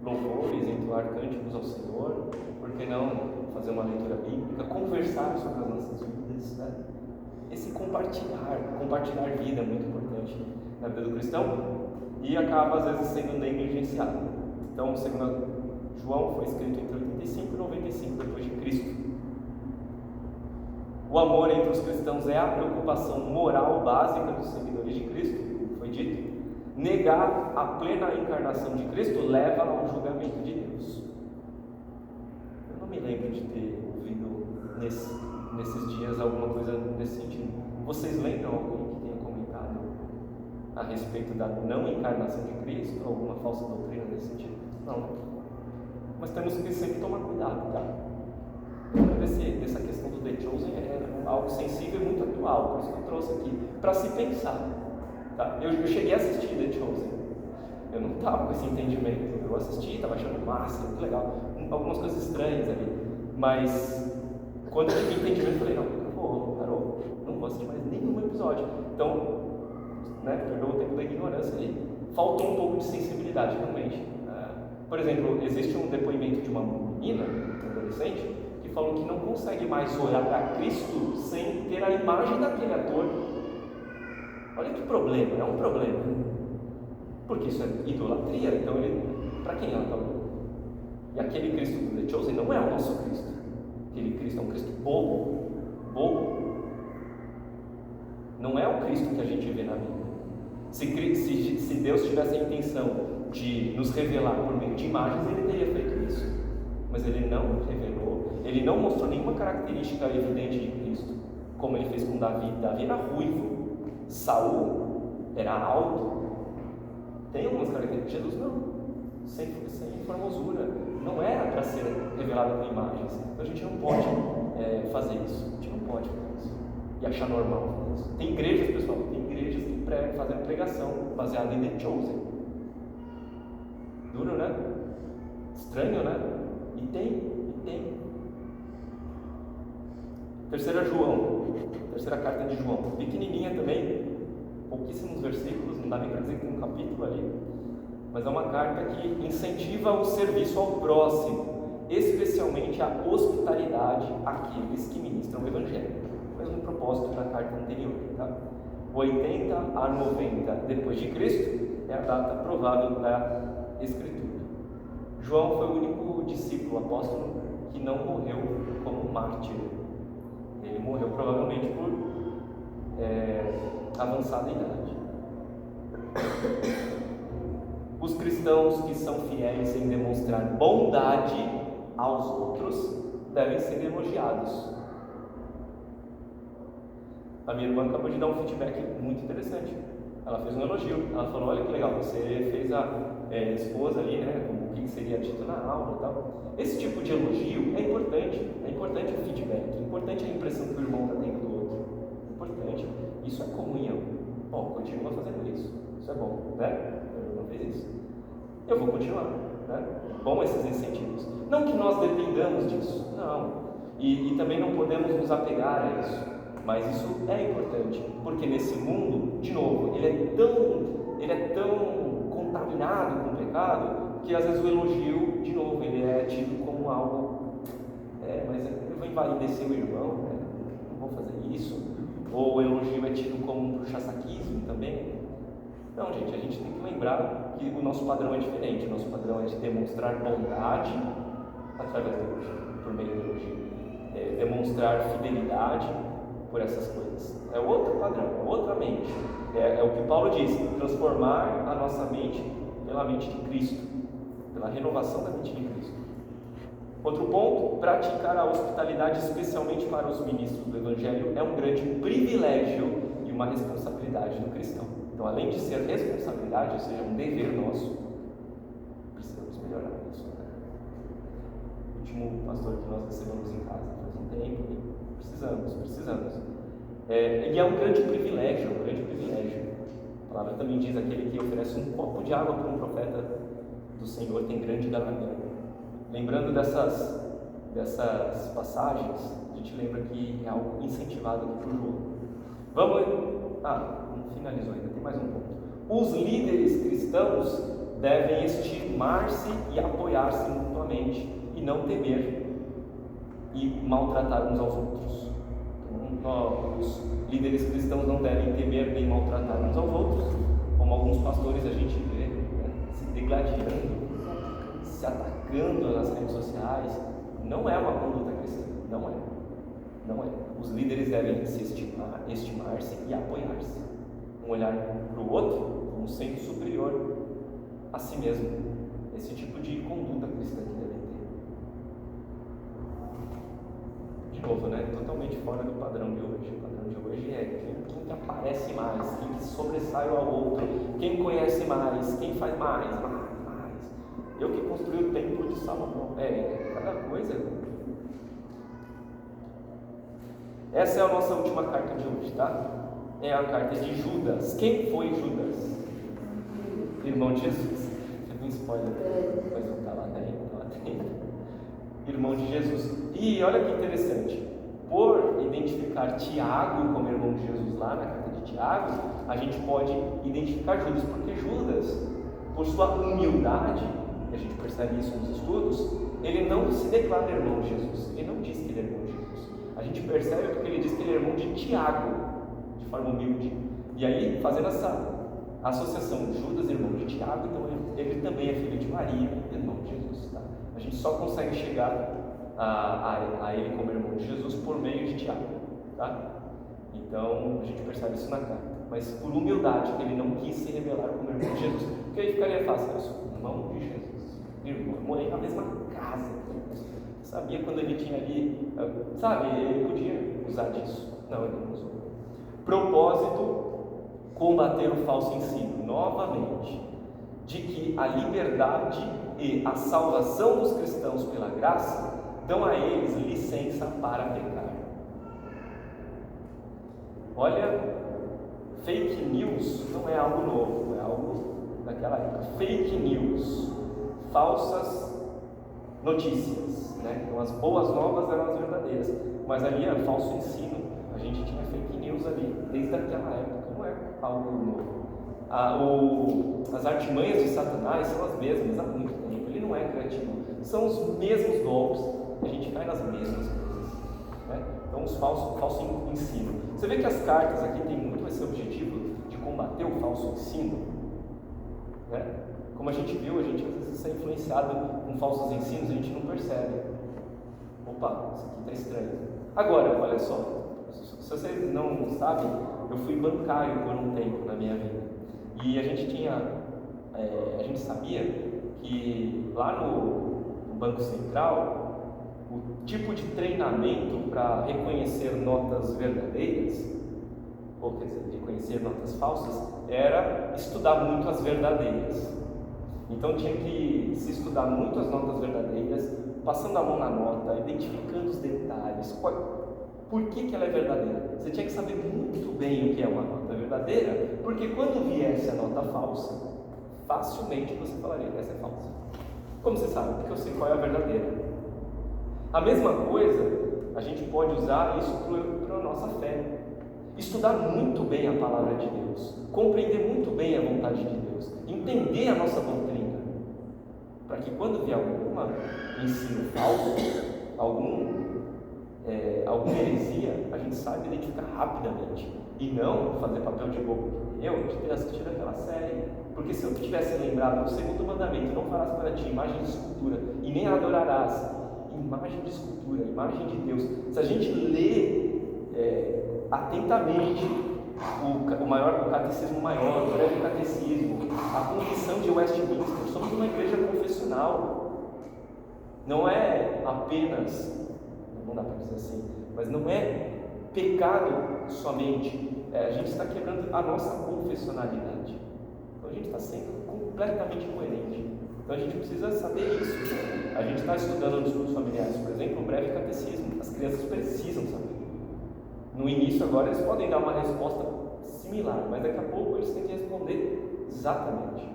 louvores, entoar cânticos ao Senhor? Por que não fazer uma leitura bíblica, conversar sobre as nossas vidas, né? Esse compartilhar vida é muito importante na vida do cristão e acaba às vezes sendo negligenciado. Então, segundo João, foi escrito entre 85 e 95 depois de Cristo. O amor entre os cristãos é a preocupação moral básica dos seguidores de Cristo, foi dito. Negar a plena encarnação de Cristo leva ao julgamento de Deus. Eu não me lembro de ter ouvido nesses dias alguma coisa nesse sentido. Vocês lembram alguém que tenha comentado a respeito da não encarnação de Cristo? Alguma falsa doutrina nesse sentido? Não. Mas temos que sempre tomar cuidado, tá? Dessa questão do The Chosen é algo sensível e muito atual, por isso que eu trouxe aqui, para se pensar. Tá? Eu cheguei a assistir The Chosen, eu não estava com esse entendimento, eu assisti, estava achando massa, muito legal, algumas coisas estranhas ali, mas quando eu tive entendimento, eu falei, não, parou, não vou assistir mais nenhum episódio. Então, né, perdeu o tempo da ignorância ali, faltou um pouco de sensibilidade realmente. Por exemplo, existe um depoimento de uma menina, um adolescente, que falou que não consegue mais olhar para Cristo sem ter a imagem daquele ator. Olha que problema, é um problema, porque isso é idolatria. Então, para quem ela está olhando? E aquele Cristo do The Chosen não é o nosso Cristo. Aquele Cristo é um Cristo bobo. Não é o Cristo que a gente vê na Bíblia. Se Deus tivesse a intenção de nos revelar por meio de imagens, ele teria feito isso. Mas ele não revelou, ele não mostrou nenhuma característica evidente de Cristo, como ele fez com Davi. Davi era ruivo, Saul era alto. Tem algumas características. Jesus não, sem formosura. Não era para ser revelado com imagens. Então a gente não pode fazer isso. A gente não pode fazer isso e achar normal fazer isso. Tem igrejas, pessoal, que fazem pregação baseada em The Chosen. Duro, né? Estranho, né? E tem. Terceira carta de João, pequenininha também, pouquíssimos versículos, não dá nem para dizer que tem um capítulo ali, mas é uma carta que incentiva o serviço ao próximo, especialmente a hospitalidade àqueles que ministram o Evangelho. Mesmo propósito da carta anterior, tá? 80 a 90 depois de Cristo é a data provável da Escritura. João foi o único discípulo, apóstolo, que não morreu como mártir. Ele morreu provavelmente por avançada idade. Os cristãos que são fiéis em demonstrar bondade aos outros devem ser elogiados. A minha irmã acabou de dar um feedback muito interessante. Ela fez um elogio. Ela falou: olha que legal, você fez a esposa ali, né? O que seria dito na aula e tal. Esse tipo de elogio é importante. É importante o feedback. É importante a impressão que o irmão está tendo do outro. É importante. Isso é comunhão. Bom, continua fazendo isso. Isso é bom, né? Eu não fiz isso. Eu vou continuar, né? Bom esses incentivos. Não que nós dependamos disso. Não. E também não podemos nos apegar a isso. Mas isso é importante, porque nesse mundo, de novo, ele é tão contaminado com o pecado, que às vezes o elogio, de novo, ele é tido como algo, mas eu vou envaidecer o irmão, né? Não vou fazer isso. Ou o elogio é tido como um puxa-saquismo também. Não, gente, a gente tem que lembrar que o nosso padrão é diferente. O nosso padrão é de demonstrar bondade através do elogio, por meio do elogio. Demonstrar fidelidade por essas coisas. É outro padrão, é outra mente. É o que Paulo diz: transformar a nossa mente pela mente de Cristo, pela renovação da mente de Cristo. Outro ponto: praticar a hospitalidade, especialmente para os ministros do Evangelho, é um grande privilégio e uma responsabilidade do cristão. Então, além de ser responsabilidade, ou seja, um dever nosso, precisamos melhorar isso, né? O último pastor que nós recebemos em casa faz um tempo, precisamos. E é um grande privilégio, A palavra também diz: aquele que oferece um copo de água para um profeta do Senhor tem grande galardão. Lembrando dessas passagens, a gente lembra que é algo incentivado aqui por João. Não finalizou ainda, tem mais um ponto. Os líderes cristãos devem estimar-se e apoiar-se mutuamente e não temer e maltratar uns aos outros. Então, os líderes cristãos não devem temer nem maltratar uns aos outros, como alguns pastores a gente vê, né, se degladiando, se atacando nas redes sociais. Não é uma conduta cristã, não é. Os líderes devem se estimar-se e apoiar-se, um olhar para o outro como sendo superior a si mesmo. Esse tipo de conduta cristã que deve ter. De novo, né? Totalmente fora do padrão de hoje. O padrão de hoje é quem que aparece mais, quem que sobressai ao outro, quem conhece mais, quem faz mais. Eu que construí o templo de Salomão. Cada coisa. Essa é a nossa última carta de hoje, tá? É a carta de Judas. Quem foi Judas? Irmão de Jesus. Teve um spoiler, depois não está lá dentro. Irmão de Jesus. E olha que interessante, por identificar Tiago como irmão de Jesus lá na carta de Tiago, a gente pode identificar Judas, porque Judas, por sua humildade, e a gente percebe isso nos estudos, ele não se declara irmão de Jesus, ele não diz que ele é irmão de Jesus. A gente percebe porque ele diz que ele é irmão de Tiago, de forma humilde. E aí, fazendo essa associação, Judas, irmão de Tiago, então ele também é filho de Maria, irmão de Jesus. Tá? A gente só consegue chegar a ele como irmão de Jesus por meio de Tiago. Tá? Então, a gente percebe isso na carta. Mas por humildade, ele não quis se revelar como irmão de Jesus. Porque aí ficaria fácil, eu sou irmão de Jesus. Irmão, morei na mesma casa. Sabia quando ele tinha ali, sabe, ele podia usar disso. Não, ele não usou. Propósito: combater o falso ensino, novamente, de que a liberdade e a salvação dos cristãos pela graça dão a eles licença para pecar. Olha, fake news não é algo novo, é algo daquela época. Fake news, falsas notícias, né? Então as boas novas eram as verdadeiras, mas ali era falso ensino. A gente tinha fake news ali desde aquela época, não é algo novo. As artimanhas de Satanás são as mesmas há muito tempo, ele não é criativo, são os mesmos golpes, a gente cai nas mesmas coisas, né? Então os falso ensino. Você vê que as cartas aqui têm muito esse objetivo de combater o falso ensino, né? Como a gente viu, a gente às vezes é influenciado com falsos ensinos, a gente não percebe. Opa, isso aqui está estranho. Agora, olha só, se vocês não sabem, eu fui bancário por um tempo na minha vida. E a gente sabia que lá no Banco Central, o tipo de treinamento para reconhecer notas verdadeiras, ou quer dizer, reconhecer notas falsas, era estudar muito as verdadeiras. Então tinha que se estudar muito as notas verdadeiras, passando a mão na nota, identificando os detalhes, por que ela é verdadeira. Você tinha que saber muito bem o que é uma nota verdadeira, porque quando viesse a nota falsa, facilmente você falaria que essa é falsa. Como você sabe? Porque eu sei qual é a verdadeira. A mesma coisa, a gente pode usar isso para a nossa fé. Estudar muito bem a palavra de Deus, compreender muito bem a vontade de Deus, entender a nossa doutrina, para que quando vier algum ensino falso, alguma heresia, a gente saiba identificar rapidamente e não fazer papel de bobo. Tira aquela série, porque se eu tivesse lembrado do segundo mandamento: não farás para ti imagem de escultura e nem adorarás imagem de escultura, imagem de Deus. Se a gente lê atentamente o catecismo maior, o breve catecismo, a confissão de Westminster, somos uma igreja confessional, não é apenas, não dá para dizer assim, mas não é pecado somente, a gente está quebrando a nossa confessionalidade, então a gente está sendo completamente coerente. Então a gente precisa saber isso. A gente está estudando nos estudos familiares, por exemplo, o breve catecismo, as crianças precisam saber. No início agora eles podem dar uma resposta similar, mas daqui a pouco eles têm que responder exatamente.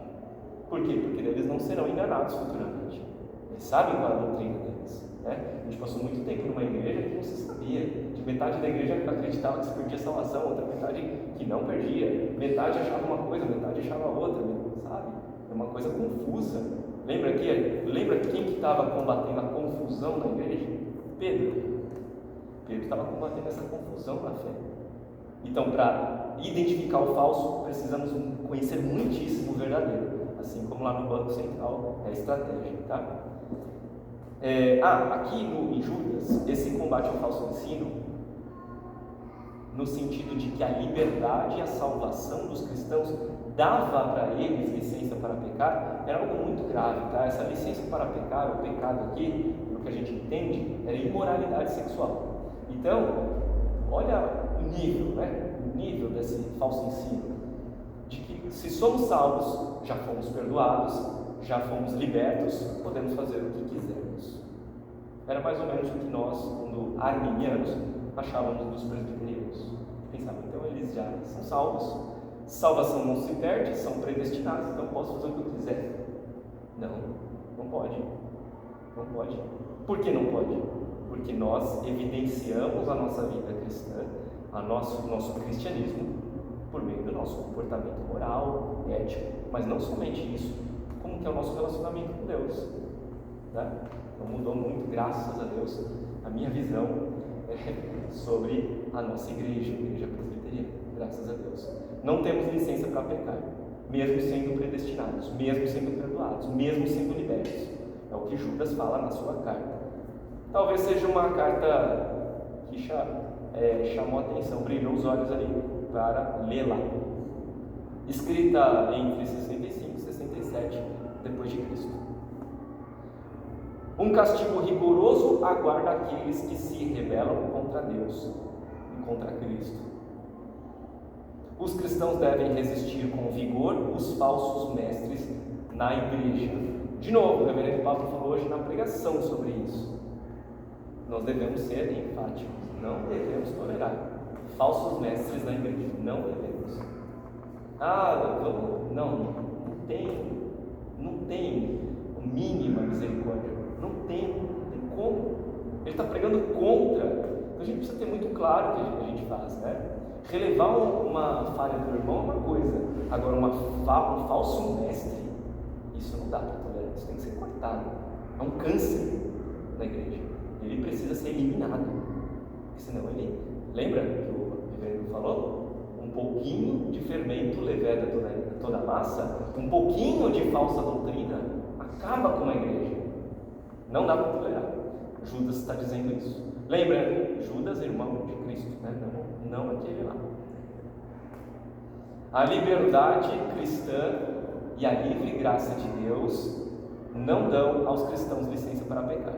Por quê? Porque eles não serão enganados futuramente. Eles sabem qual é a doutrina deles, né? A gente passou muito tempo numa igreja que não se sabia de Metade da igreja acreditava que se perdia salvação, outra metade que não perdia. Metade achava uma coisa, metade achava outra, sabe? É uma coisa confusa. Lembra quem que estava combatendo a confusão na igreja? Pedro. Pedro estava combatendo essa confusão na fé. Então, para identificar o falso, precisamos conhecer muitíssimo o verdadeiro. Assim como lá no Banco Central é a estratégia, tá? Aqui em Judas, esse combate ao falso ensino, no sentido de que a liberdade e a salvação dos cristãos dava para eles licença para pecar, era algo muito grave, tá? Essa licença para pecar, o pecado aqui, pelo que a gente entende, era imoralidade sexual. Então, olha o nível, né? O nível desse falso ensino, de que se somos salvos, já fomos perdoados, já fomos libertos, podemos fazer o que quisermos. Era mais ou menos o que nós, quando arminianos, achávamos dos presbiterianos. Pensavam, então eles já são salvos, salvação não se perde, são predestinados, então posso fazer o que eu quiser. Não pode. Não pode. Por que não pode? Porque nós evidenciamos a nossa vida cristã, nosso cristianismo, por meio do nosso comportamento moral, ético, mas não somente isso, como que é o nosso relacionamento com Deus, né? Então mudou muito, graças a Deus, a minha visão sobre a nossa igreja presbiteriana, graças a Deus. Não temos licença para pecar, mesmo sendo predestinados, mesmo sendo perdoados, mesmo sendo libertos. É o que Judas fala na sua carta. Talvez seja uma carta que chamou a atenção, brilhou os olhos ali para lê-la. Escrita entre 65 e 67 depois de Cristo. Um castigo rigoroso aguarda aqueles que se rebelam contra Deus e contra Cristo. Os cristãos devem resistir com vigor os falsos mestres na igreja. De novo, o reverendo Pablo falou hoje na pregação sobre isso. Nós devemos ser enfáticos, não devemos tolerar falsos mestres na igreja, não devemos. Não tem mínima misericórdia, não tem como. Ele está pregando contra, então a gente precisa ter muito claro o que a gente faz, né? Relevar uma falha do irmão é uma coisa, agora um falso mestre, isso não dá para tolerar, isso tem que ser cortado, é um câncer na igreja. Ele precisa ser eliminado, senão ele... Lembra que o reverendo falou? Um pouquinho de fermento leveda toda a massa, um pouquinho de falsa doutrina acaba com a igreja. Não dá para tolerar. Judas está dizendo isso. Lembra? Judas, irmão de Cristo, né? Não aquele lá. A liberdade cristã e a livre graça de Deus não dão aos cristãos licença para pecar.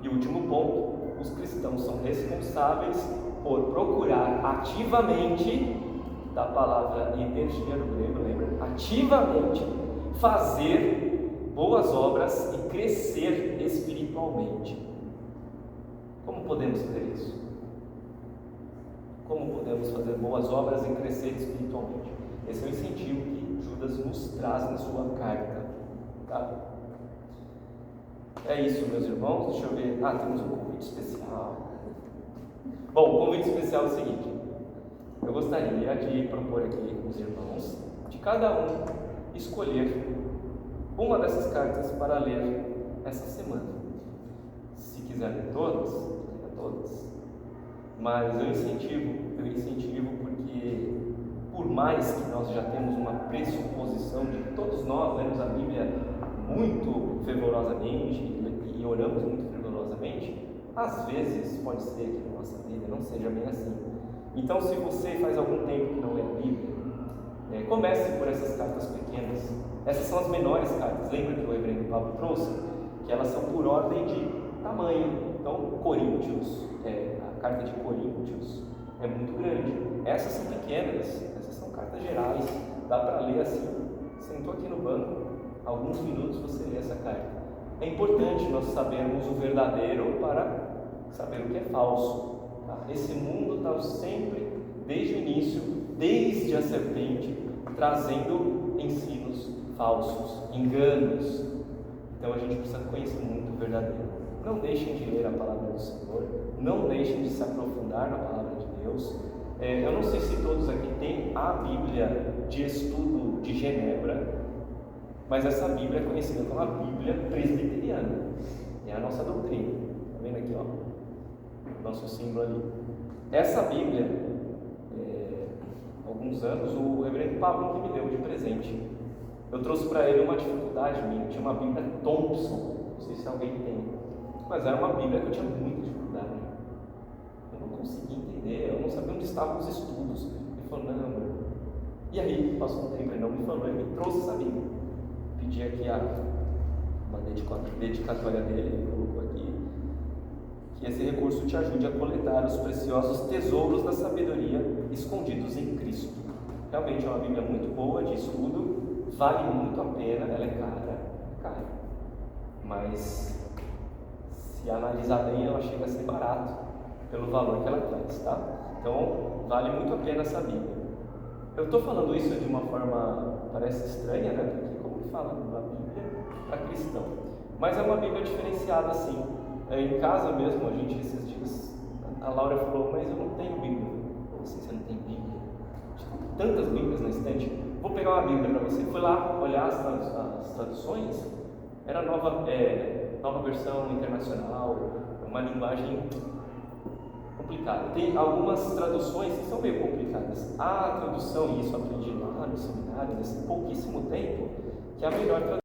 E o último ponto, os cristãos são responsáveis por procurar ativamente, da palavra energia no grego, lembra? Ativamente fazer boas obras e crescer espiritualmente. Como podemos fazer isso? Como podemos fazer boas obras e crescer espiritualmente? Esse é o incentivo que Judas nos traz na sua carta, tá? É isso, meus irmãos. Deixa eu ver. Temos um convite especial. Bom, o convite especial é o seguinte: eu gostaria de propor aqui com os irmãos, de cada um escolher uma dessas cartas para ler essa semana. Se quiser ler todas, leia todas. Mas eu incentivo porque, por mais que nós já temos uma pressuposição de que todos nós lemos a Bíblia muito fervorosamente e oramos muito fervorosamente, às vezes pode ser que na nossa vida não seja bem assim. Então, se você faz algum tempo que não lê a Bíblia, comece por essas cartas pequenas. Essas são as menores cartas. Lembra que o reverendo Pablo trouxe? Que elas são por ordem de tamanho. Então, Coríntios, a carta de Coríntios é muito grande. Essas são pequenas, essas são cartas gerais. Dá para ler assim. Sentou aqui no banco, alguns minutos você lê essa carta. É importante nós sabermos o verdadeiro para saber o que é falso. Tá? Esse mundo está sempre, desde o início, desde a serpente, trazendo ensinos falsos, enganos. Então a gente precisa conhecer muito o verdadeiro. não deixem de ler a palavra do Senhor, não deixem de se aprofundar na palavra de Deus. Eu não sei se todos aqui têm a Bíblia de estudo de Genebra, mas essa Bíblia é conhecida como a Bíblia presbiteriana, é a nossa doutrina. Está vendo aqui, ó, nosso símbolo ali. Essa Bíblia, há alguns anos, o reverendo Pablo que me deu de presente. Eu trouxe para ele uma dificuldade minha, tinha uma Bíblia Thompson, não sei se alguém tem, mas era uma Bíblia que eu tinha muita dificuldade. Eu não conseguia entender, eu não sabia onde estavam os estudos. Ele falou, não, meu. E aí, passou um tempo, ele não me falou, ele me trouxe essa Bíblia. Pedi aqui uma dedicatória dele, ele colocou aqui, que esse recurso te ajude a coletar os preciosos tesouros da sabedoria escondidos em Cristo. Realmente é uma Bíblia muito boa de estudo, vale muito a pena, ela é cara, mas se analisar bem, ela chega a ser barato pelo valor que ela traz, tá? Então, vale muito a pena essa Bíblia. Eu estou falando isso de uma forma, parece estranha, né? Porque como que fala uma Bíblia para cristão? Mas é uma Bíblia diferenciada, assim. Em casa mesmo, a gente, esses dias, a Laura falou, mas eu não tenho Bíblia. Como assim você não tem Bíblia? Tem tantas Bíblias na estante. Vou pegar uma Bíblia para você. Fui lá olhar as traduções, era nova versão internacional, uma linguagem complicada. Tem algumas traduções que são meio complicadas. A tradução, e isso eu aprendi lá no seminário, nesse pouquíssimo tempo, que a melhor tradução